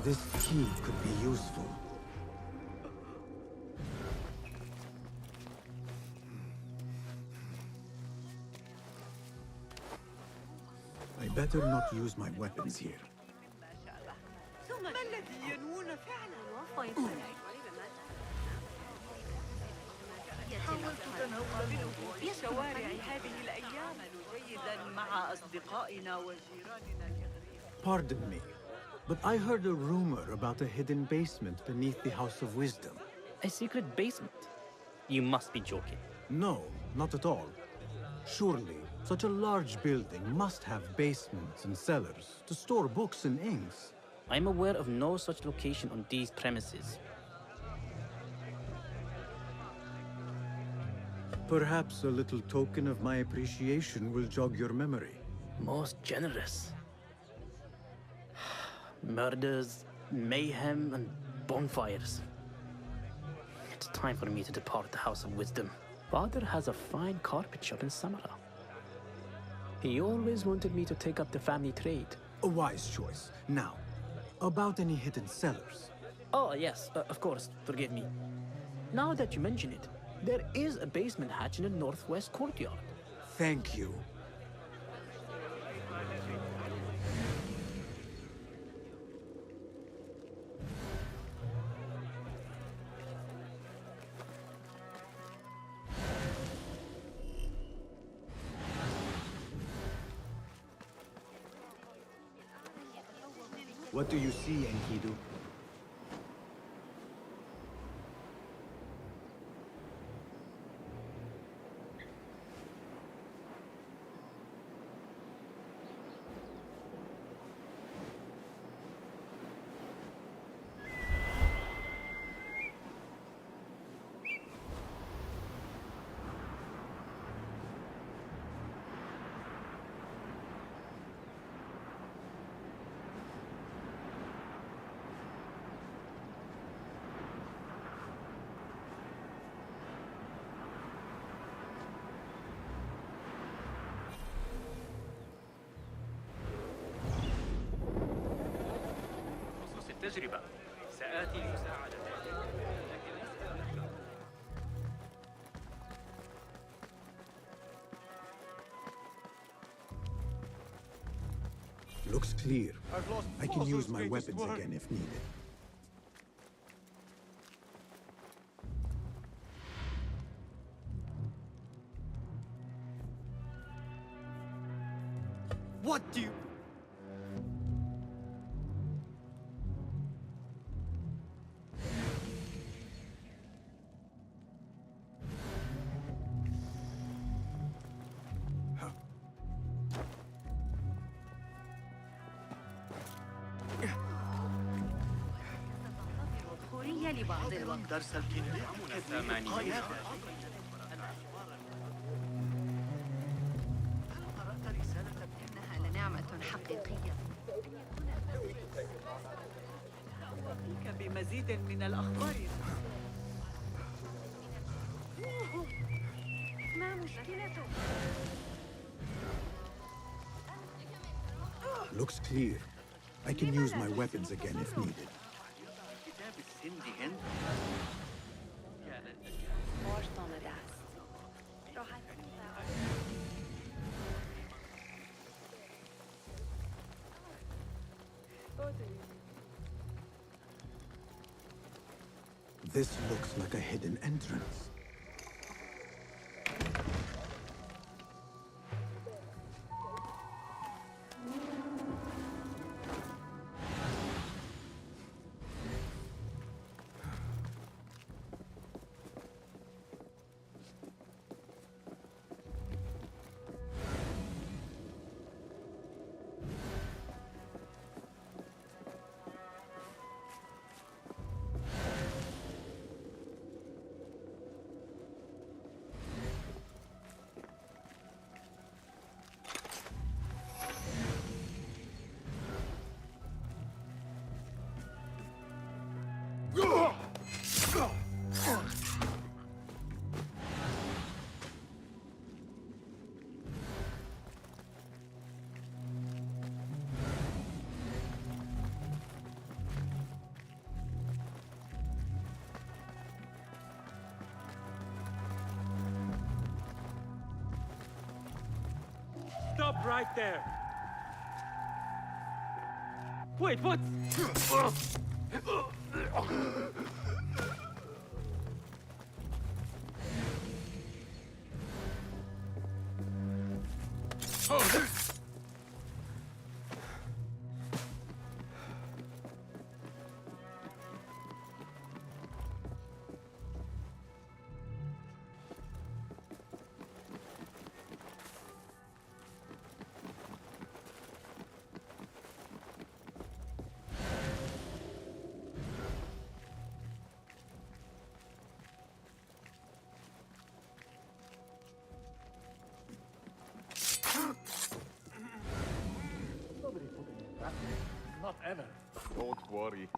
This key could be useful. I better not use my weapons here. ما الذي ينوون فعلا؟ حاولت تناوله في شوارع هذه الأيام جيدا مع أصدقائنا وجيراننا. Pardon me, but I heard a rumor about a hidden basement beneath the House of Wisdom. A secret basement? You must be joking. No, not at all. Surely, such a large building must have basements and cellars to store books and inks. I'm aware of no such location on these premises. Perhaps a little token of my appreciation will jog your memory. Most generous. Murders, mayhem, and bonfires. It's time for me to depart the House of Wisdom. Father has a fine carpet shop in Samara. He always wanted me to take up the family trade. A wise choice. Now, about any hidden cellars? Oh, yes, of course, forgive me. Now that you mention it, there is a basement hatch in the northwest courtyard. Thank you. What do you see, Enkidu? التجربة سآتي لمساعدتك. Looks clear. I can use my weapons again if needed. What do you... لبعض الوقت. درس الكيمياء ثمانية. قرأت رسالة إنها لنعمة حقيقية. أتيك بمزيد من الأخبار. ما مشكلته؟ Looks clear. I can use my weapons again if needed. This looks like a hidden entrance. Right there. Wait, what? Not ever. Don't worry.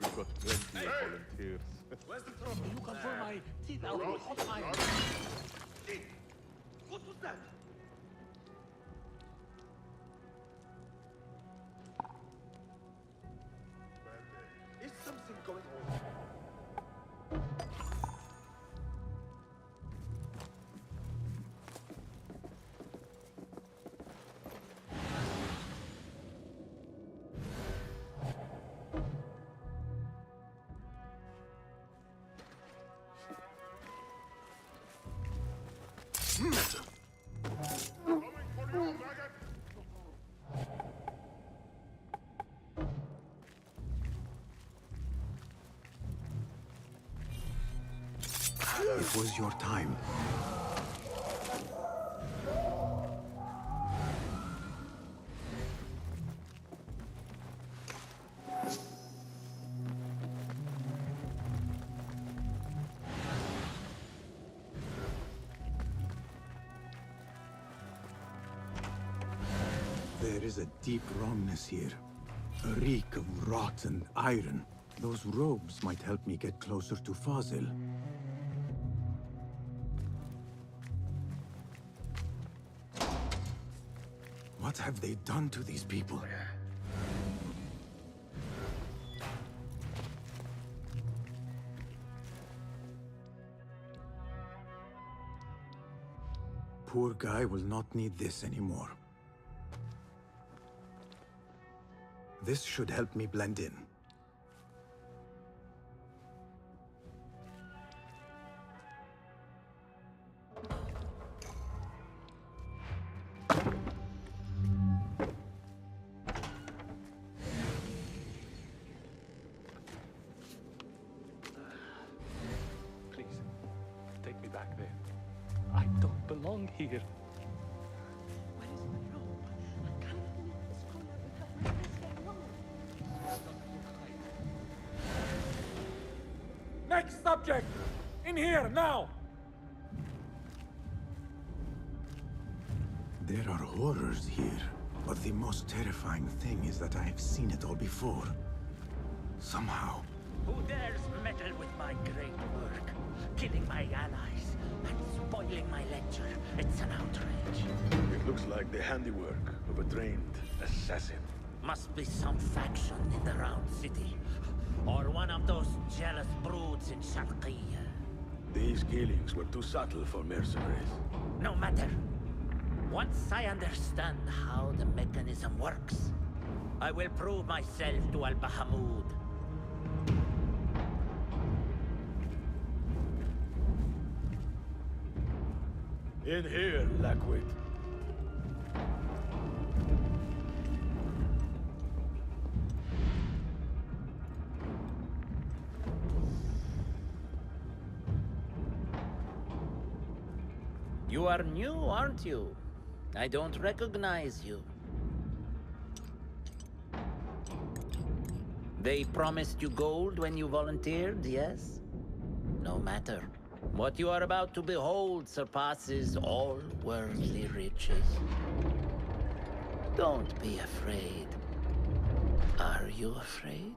We've got plenty of volunteers. Where's the trouble? You can pull my teeth out with hot iron. What was that? Is something going on? It was your time. There is a deep wrongness here. A reek of rotten iron. Those robes might help me get closer to Fazil. What have they done to these people? Poor guy will not need this anymore. This should help me blend in. Please, take me back there. I don't belong here. Next subject! In here, now! There are horrors here, but the most terrifying thing is that I have seen it all before. Somehow. Who dares meddle with my great work? Killing my allies and spoiling my lecture. It's an outrage. It looks like the handiwork of a trained assassin. Must be some faction in the Round City. Or one of those jealous broods in Sharqiyya. These killings were too subtle for mercenaries. No matter. Once I understand how the mechanism works, I will prove myself to Al-Bahamud. In here, Lackwit. You are new, aren't you? I don't recognize you. They promised you gold when you volunteered, yes? No matter. What you are about to behold surpasses all worldly riches. Don't be afraid. Are you afraid?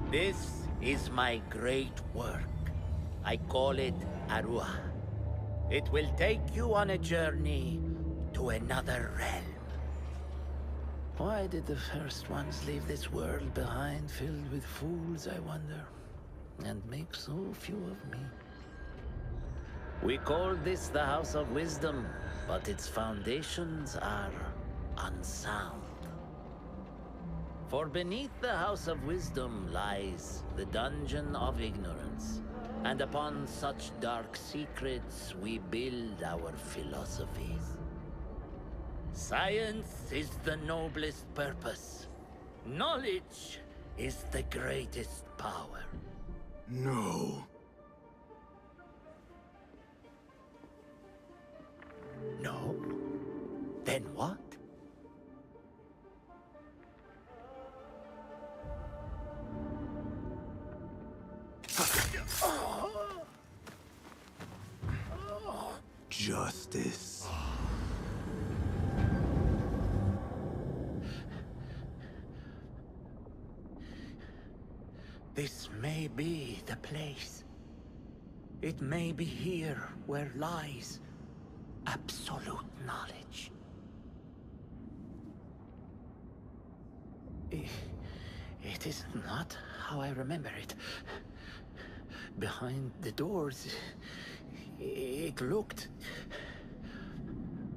This is my great work. I call it Arwah. It will take you on a journey to another realm. Why did the first ones leave this world behind, filled with fools, I wonder? and make so few of me. We call this the House of Wisdom, but its foundations are unsound. For beneath the House of Wisdom lies the Dungeon of Ignorance, and upon such dark secrets we build our philosophies. Science is the noblest purpose. Knowledge is the greatest power. No. No? Then what? Justice. This may be the place. It may be here where lies absolute knowledge. It is not how I remember it. Behind the doors, it looked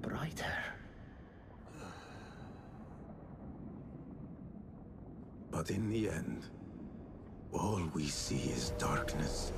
brighter. But in the end, all we see is darkness.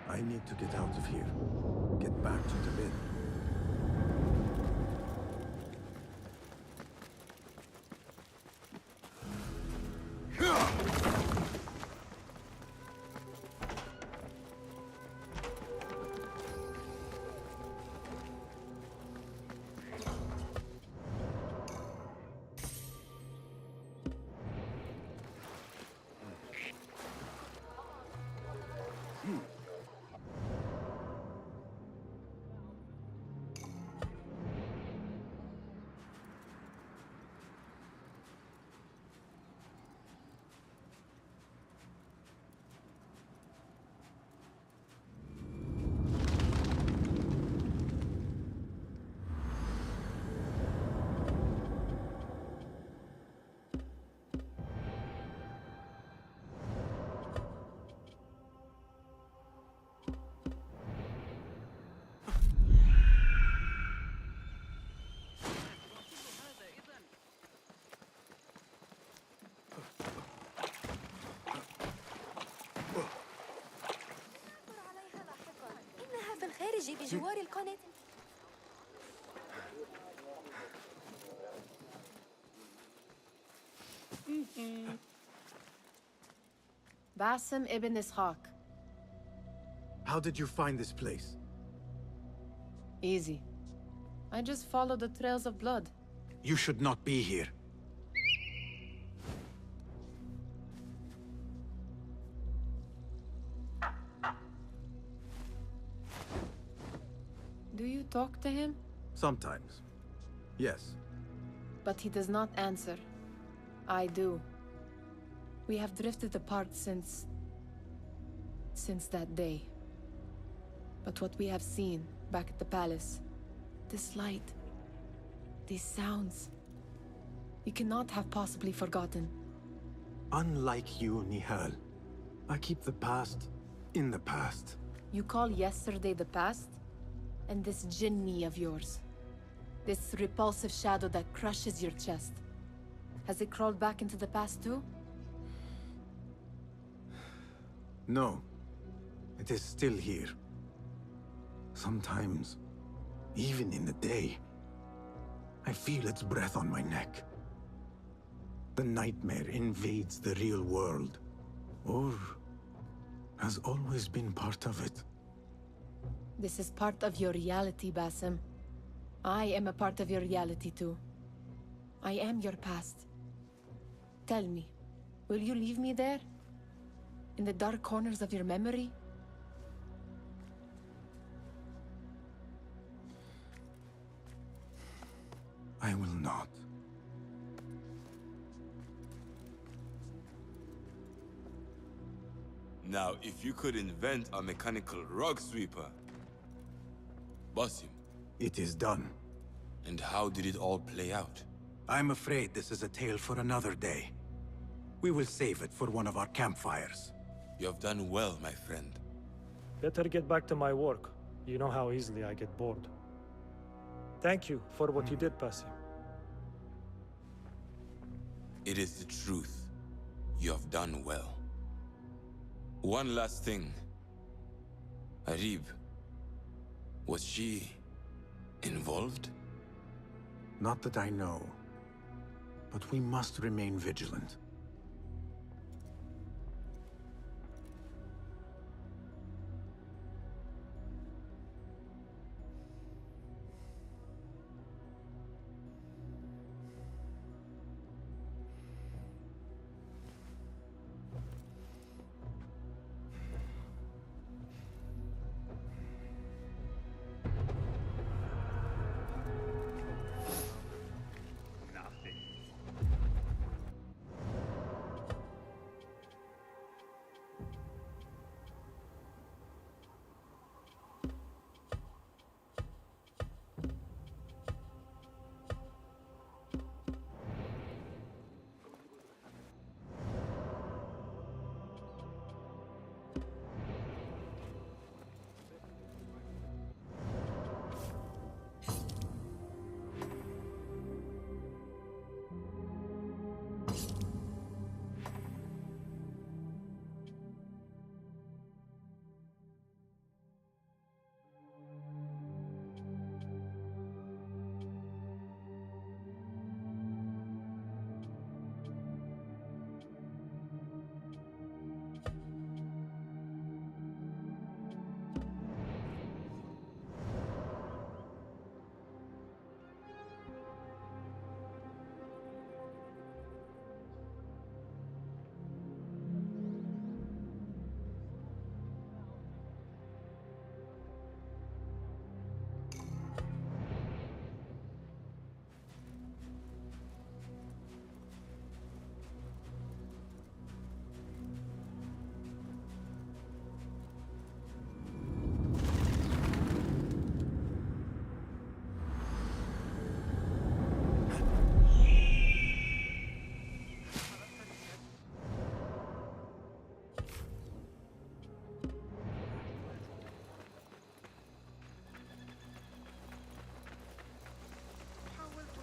I need to get out of here. Get back to the bed. الخارج بجوار القناة. Basim ibn Ishaq. How did you find this place? Easy. I just followed the trails of blood. You should not be here. Do you talk to him? Sometimes. Yes. But he does not answer. I do. We have drifted apart since that day. But what we have seen back at the palace, this light, these sounds, you cannot have possibly forgotten. Unlike you, Nihal, I keep the past in the past. You call yesterday the past? And this jinni of yours, this repulsive shadow that crushes your chest, has it crawled back into the past too? No. It is still here. Sometimes, even in the day, I feel its breath on my neck. The nightmare invades the real world, or has always been part of it. This is part of your reality, Basim. I am a part of your reality too. I am your past. Tell me, will you leave me there? In the dark corners of your memory? I will not. Now, if you could invent a mechanical rug sweeper... Basim. It is done. And how did it all play out? I'm afraid this is a tale for another day. We will save it for one of our campfires. You have done well, my friend. Better get back to my work. You know how easily I get bored. Thank you for what you did, Basim. It is the truth. You have done well. One last thing. Arib. Was she... involved? Not that I know. But we must remain vigilant.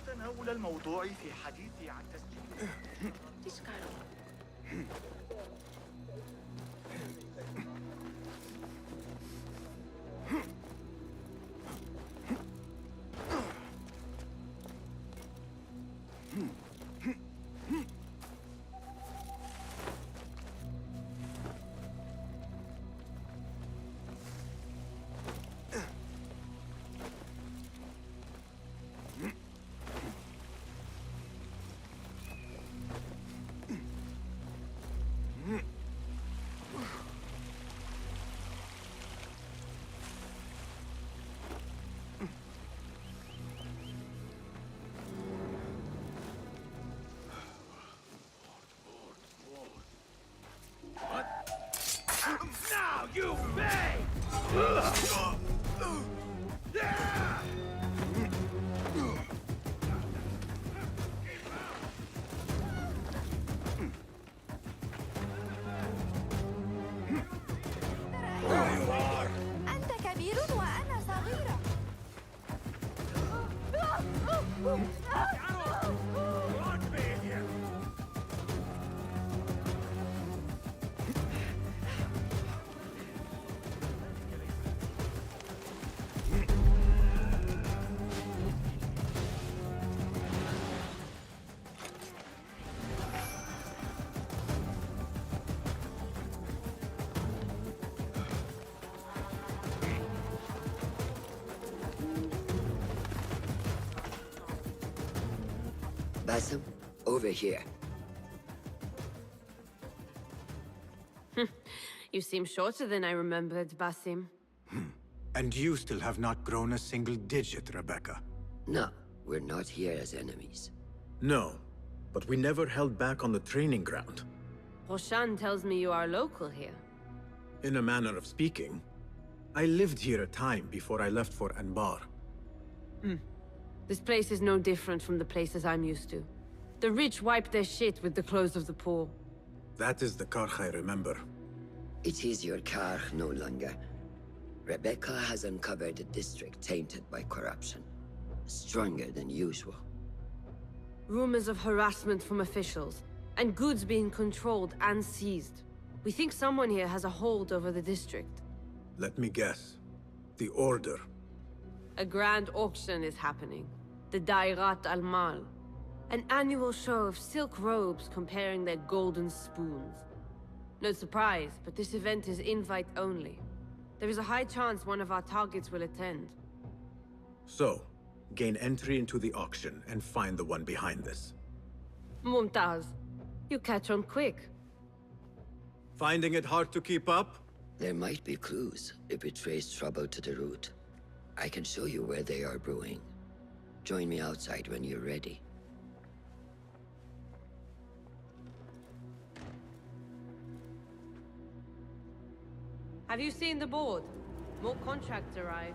تناول الموضوع في حديثي عن تسجيل Now you pay! أنت كبير وأنا صغيرة. Basim, over here. You seem shorter than I remembered, Basim. And you still have not grown a single digit, Rebecca. No, we're not here as enemies. No, but we never held back on the training ground. Roshan tells me you are local here. In a manner of speaking, I lived here a time before I left for Anbar. This place is no different from the places I'm used to. The rich wipe their shit with the clothes of the poor. That is the Karkh I remember. It is your Karkh no longer. Rebecca has uncovered a district tainted by corruption. Stronger than usual. Rumors of harassment from officials, and goods being controlled and seized. We think someone here has a hold over the district. Let me guess. The Order. A grand auction is happening. The Dairat al-Mal. An annual show of silk robes comparing their golden spoons. No surprise, but this event is invite only. There is a high chance one of our targets will attend. So, gain entry into the auction and find the one behind this. Mumtaz, you catch on quick. Finding it hard to keep up? There might be clues if we trace trouble to the root. I can show you where they are brewing. Join me outside when you're ready. Have you seen the board? More contracts arrived.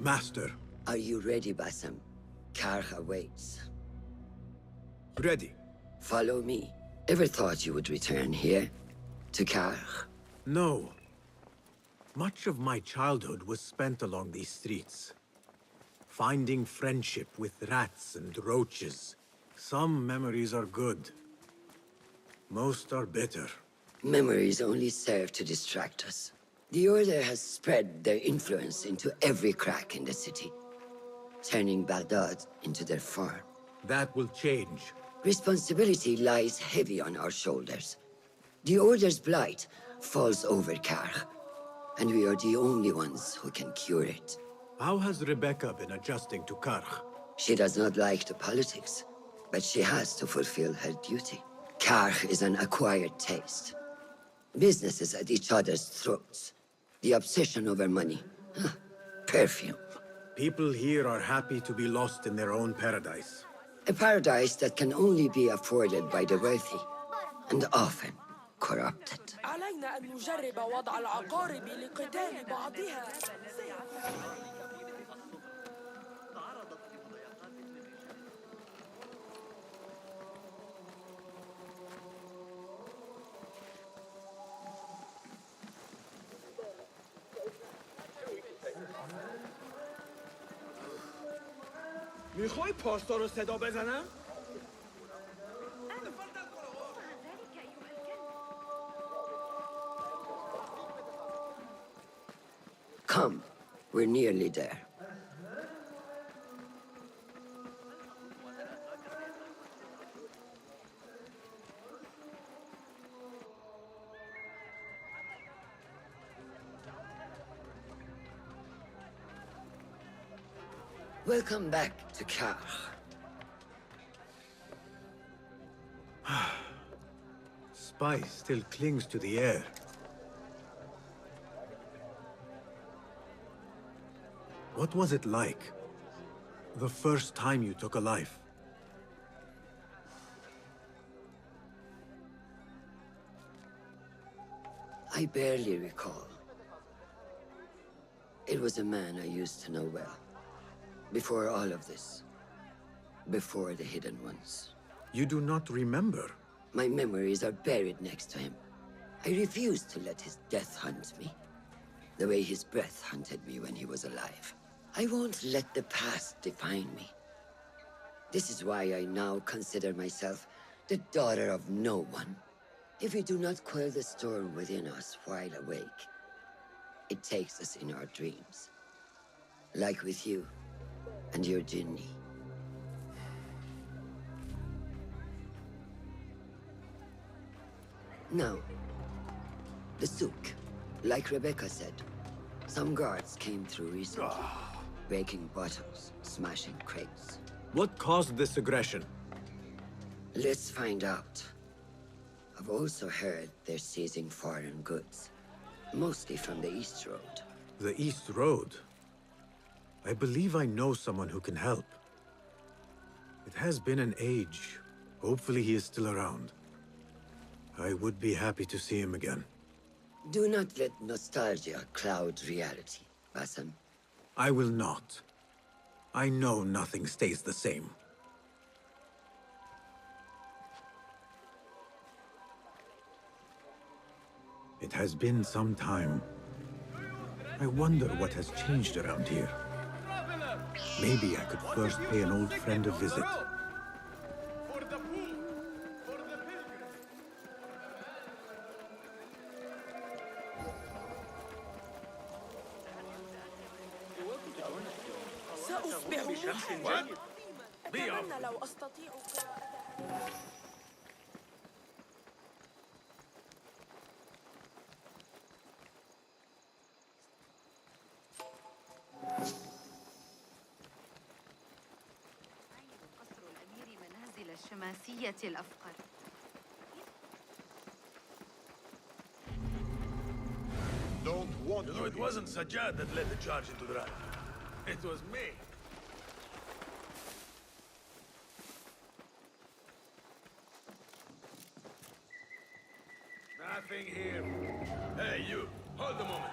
Master. Are you ready, Basim? Karkh awaits. Ready. Follow me. Ever thought you would return here? To Karkh? No. Much of my childhood was spent along these streets. Finding friendship with rats and roaches. Some memories are good. Most are bitter. Memories only serve to distract us. The Order has spread their influence into every crack in the city, turning Baghdad into their farm. That will change. Responsibility lies heavy on our shoulders. The Order's blight falls over Karkh, and we are the only ones who can cure it. How has Rebecca been adjusting to Karkh? She does not like the politics, but she has to fulfill her duty. Karkh is an acquired taste. Businesses at each other's throats. The obsession over money. Perfume. People here are happy to be lost in their own paradise. A paradise that can only be afforded by the wealthy, and often corrupted. علينا أن نجرب وضع العقارب لقتال بعضها. میخوای پاستا رو صدا بزنم؟ Come, we're nearly there. Welcome back to Karkh. Spice still clings to the air. What was it like? The first time you took a life? I barely recall. It was a man I used to know well. Before all of this. Before the Hidden Ones. You do not remember? My memories are buried next to him. I refuse to let his death hunt me. The way his breath hunted me when he was alive. I won't let the past define me. This is why I now consider myself the daughter of no one. If we do not quell the storm within us while awake, it takes us in our dreams. Like with you and your Jinni. Now, the souk, like Rebecca said, Some guards came through recently, breaking bottles, smashing crates. What caused this aggression? Let's find out. I've also heard they're seizing foreign goods, mostly from the East Road. The East Road? I believe I know someone who can help. It has been an age. Hopefully he is still around. I would be happy to see him again. Do not let nostalgia cloud reality, Basim. I will not. I know nothing stays the same. It has been some time. I wonder what has changed around here. Maybe I could first pay an old friend a visit. سأصبح روحاً. أتمنى لو أستطيع قراءة. قصر الأمير منازل الشماسية الأفقر. Don't want you. It wasn't Sajjad that led the charge into the rally. It was me. Nothing here. Hey, you. Hold a moment.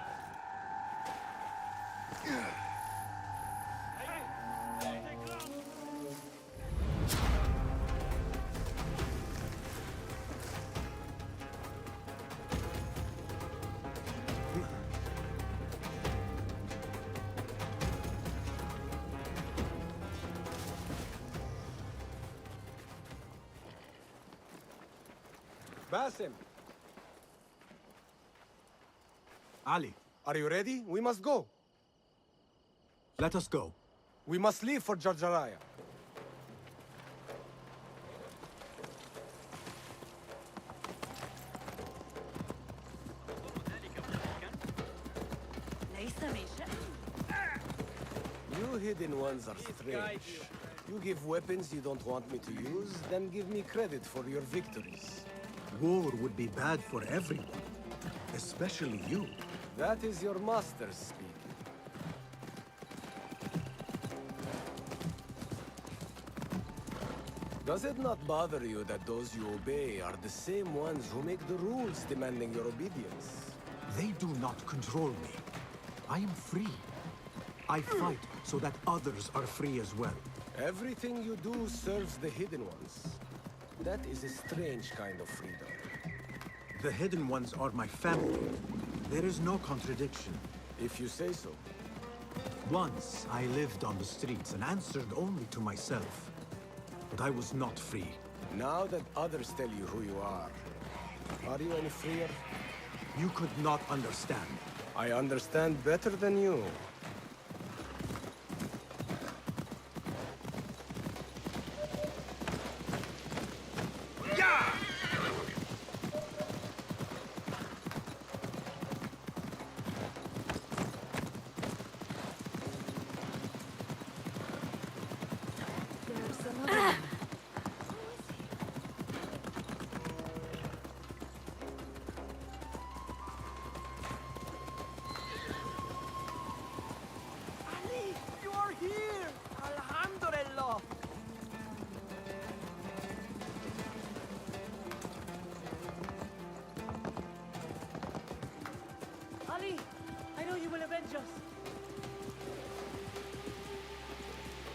Basim, Ali, are you ready? We must go. let us go. We must leave for Jarjaraya. You hidden ones are strange. You give weapons you don't want me to use, then give me credit for your victories. War would be bad for everyone, especially you. That is your master speaking. Does it not bother you that those you obey are the same ones who make the rules demanding your obedience? They do not control me. I am free. I fight so that others are free as well. Everything you do serves the Hidden Ones. That is a strange kind of freedom. The Hidden Ones are my family. There is no contradiction. If you say so. Once, I lived on the streets and answered only to myself. But I was not free. Now that others tell you who you are you any freer? You could not understand. I understand better than you.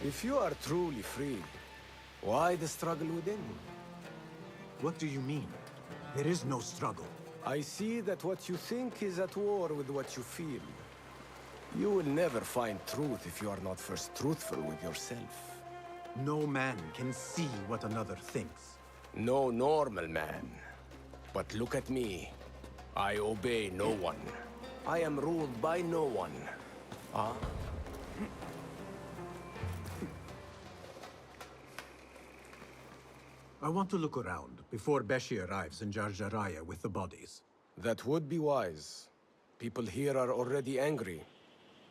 If you are truly free, why the struggle within? What do you mean? There is no struggle. I see that what you think is at war with what you feel. You will never find truth if you are not first truthful with yourself. No man can see what another thinks. No normal man. But look at me. I obey no one. I am ruled by no one. Ah? I want to look around before Beshi arrives in Jarjaraya with the bodies. That would be wise. People here are already angry.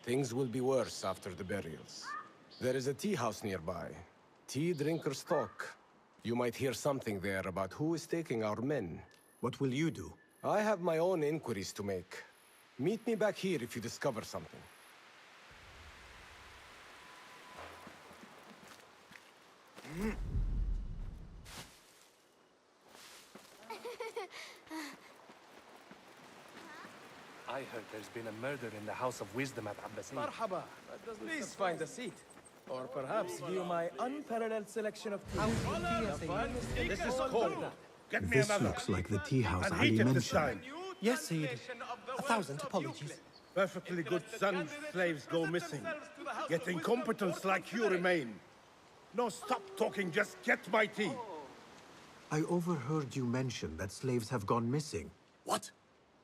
Things will be worse after the burials. There is a tea house nearby. Tea drinkers talk. You might hear something there about who is taking our men. What will you do? I have my own inquiries to make. Meet me back here if you discover something. I heard there's been a murder in the House of Wisdom at Abbasiyah. Marhaba. Please find a seat. Or perhaps view my unparalleled selection of tea. This is cold. Get me This another. looks like the tea house And Ali heat it this mentioned. time. Yes, Sayyidi. 1,000 apologies. Perfectly good sons, slaves go missing. Yet incompetents like you remain. No, stop talking, just get my tea. I overheard you mention that slaves have gone missing. What?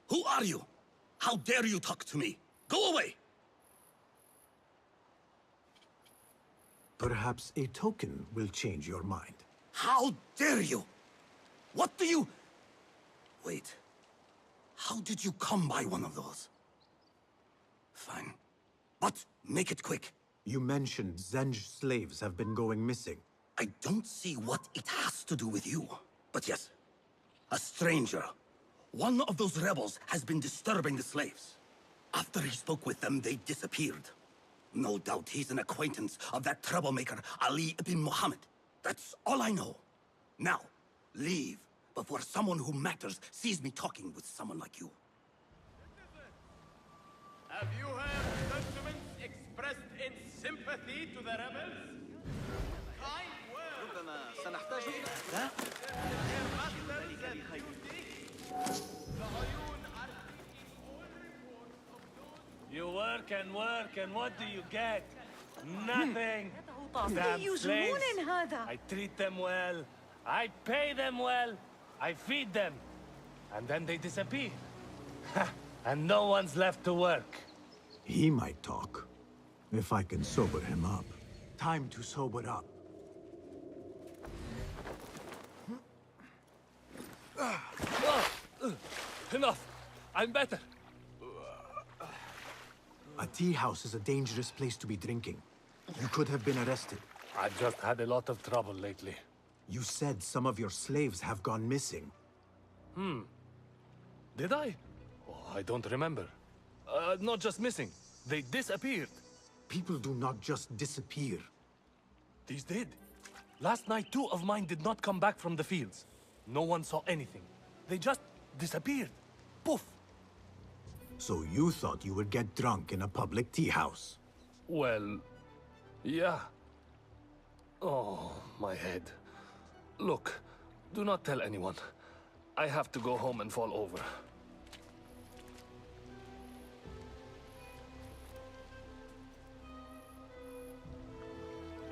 Who are you? How dare you talk to me? Go away! Perhaps a token will change your mind. How dare you? What do you... Wait. How did you come by one of those? Fine. But make it quick. You mentioned Zenj slaves have been going missing. I don't see what it has to do with you. But yes, a stranger. One of those rebels has been disturbing the slaves. After he spoke with them, they disappeared. No doubt he's an acquaintance of that troublemaker, Ali ibn Muhammad. That's all I know. Now, leave before someone who matters sees me talking with someone like you. Have you heard sentiments expressed in sympathy to the rebels? Kind words. ربما سنحتاج إلى You work, and what do you get? Nothing. Damn slaves. I treat them well. I pay them well. I feed them. And then they disappear. And no one's left to work. He might talk, if I can sober him up. Time to sober up. Enough. I'm better. A tea house is a dangerous place to be drinking. You could have been arrested. I've just had a lot of trouble lately. You said some of your slaves have gone missing. Did I? Oh, I don't remember. Not just missing. They disappeared. People do not just disappear. These did. Last night, 2 of mine did not come back from the fields. No one saw anything. They just disappeared. Poof. So you thought you would get drunk in a public tea house? Well, yeah. Oh, my head. Look, do not tell anyone. I have to go home and fall over.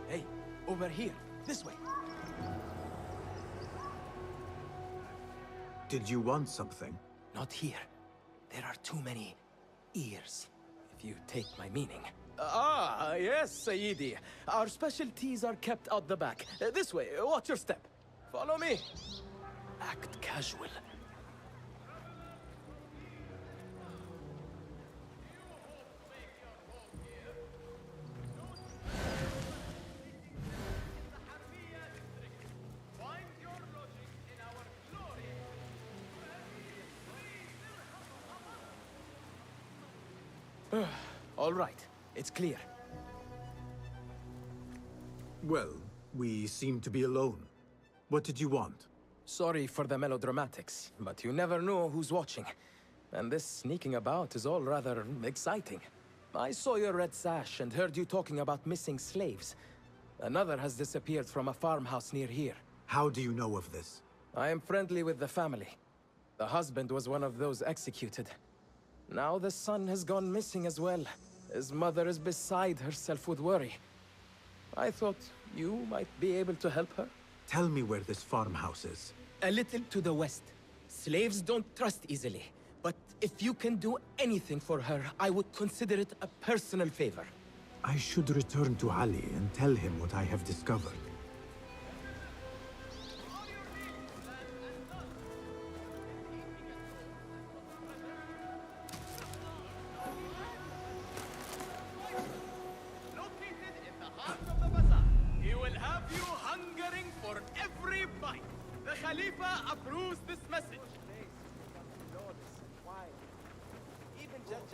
Hey, over here. This way. Did you want something? Not here. There are too many ears, if you take my meaning. Ah, yes, Sayyidi. Our specialties are kept out the back. This way, watch your step. Follow me. Act casual. All right, it's clear. Well, we seem to be alone. What did you want? Sorry for the melodramatics, but you never know who's watching. And this sneaking about is all rather exciting. I saw your red sash and heard you talking about missing slaves. Another has disappeared from a farmhouse near here. How do you know of this? I am friendly with the family. The husband was one of those executed. Now the son has gone missing as well. His mother is beside herself with worry. I thought you might be able to help her. Tell me where this farmhouse is. A little to the west. Slaves don't trust easily. But if you can do anything for her, I would consider it a personal favor. I should return to Ali and tell him what I have discovered.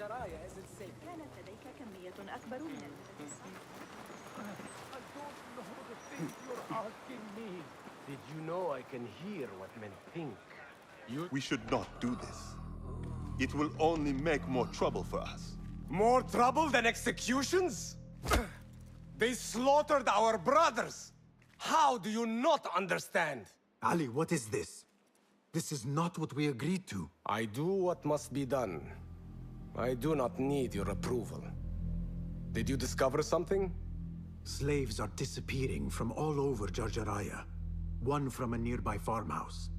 Jarjaya isn't safe. كانت لديك كمية أكبر من المال الصالح. I don't know the things you're asking me. Did you know I can hear what men think? We should not do this. It will only make more trouble for us. More trouble than executions? They slaughtered our brothers! How do you not understand? Ali, what is this? This is not what we agreed to. I do what must be done. I do not need your approval. Did you discover something? Slaves are disappearing from all over Jarjaraya. One from a nearby farmhouse.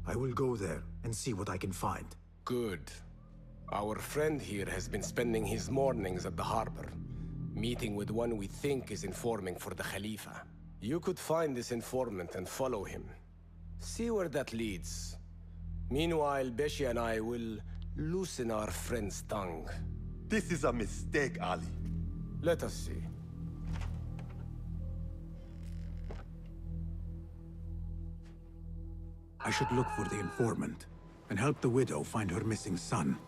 I will go there and see what I can find. Good. Our friend here has been spending his mornings at the harbor, meeting with one we think is informing for the Khalifa. You could find this informant and follow him. See where that leads. Meanwhile, Beshi and I will loosen our friend's tongue. This is a mistake, Ali. Let us see. I should look for the informant and help the widow find her missing son.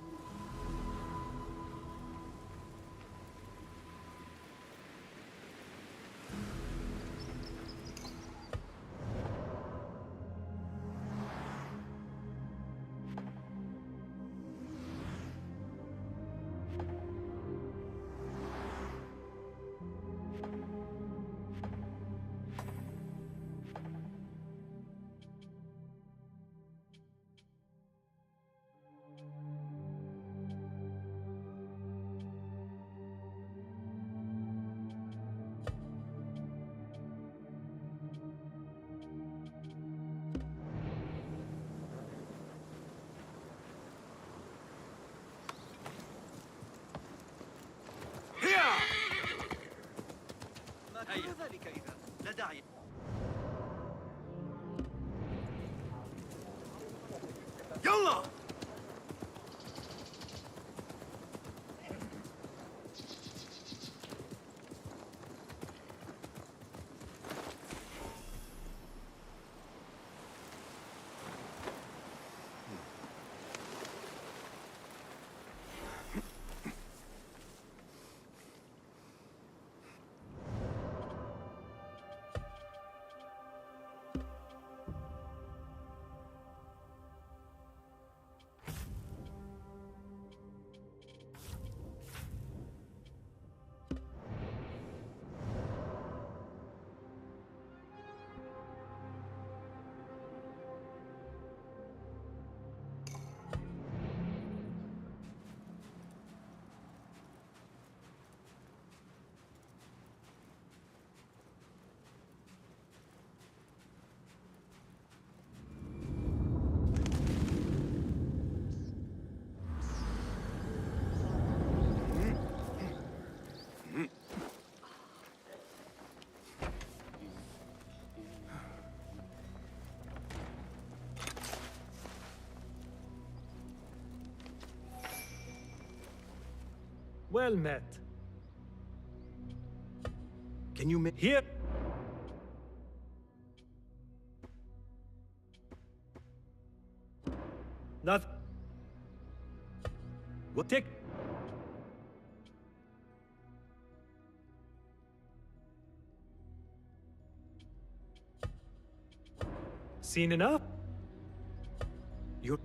ذلك إذا لا داعي. يلا! Well met. Can you make... Here! Not... What? Take... Seen enough? You're...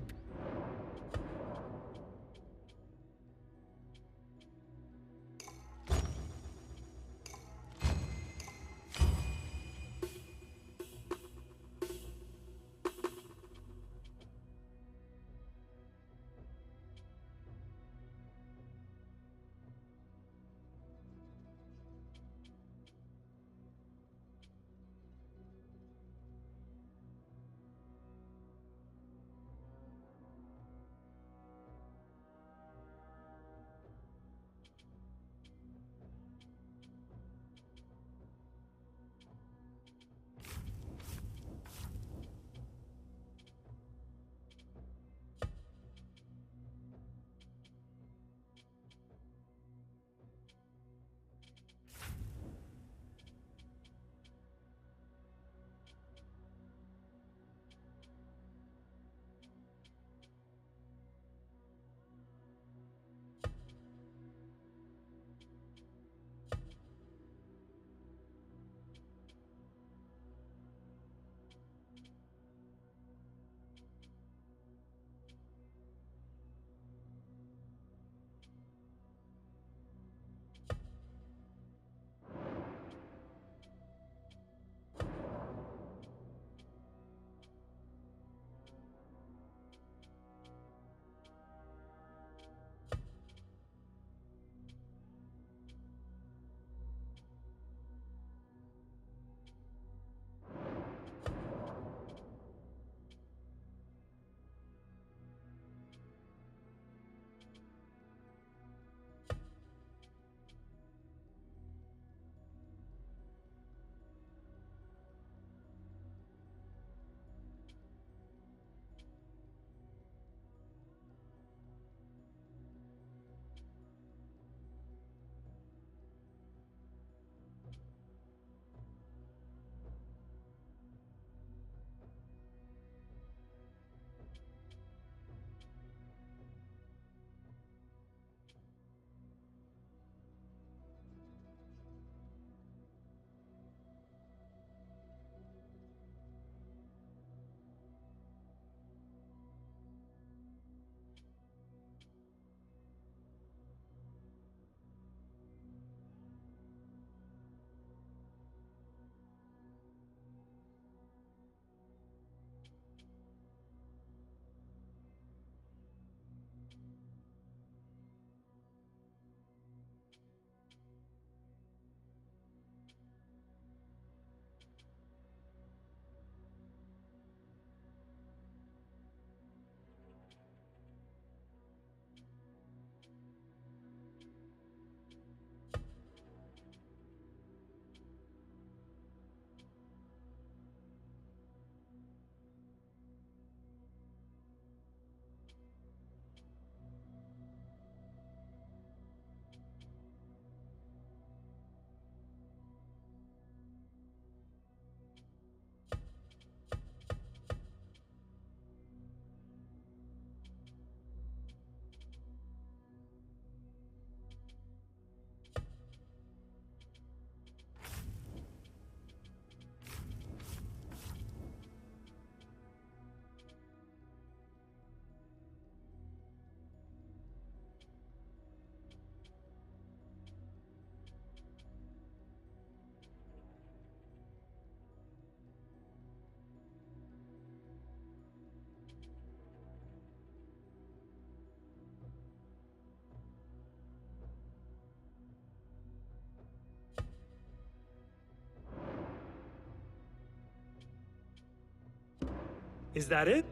Is that it?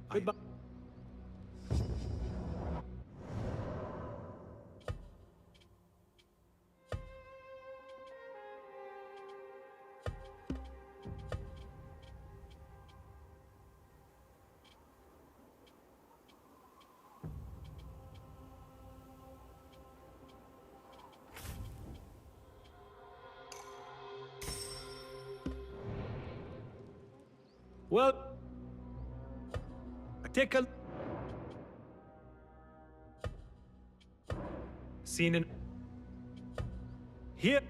Goodbye. Well, take a scene in here.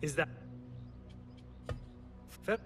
Is that fair?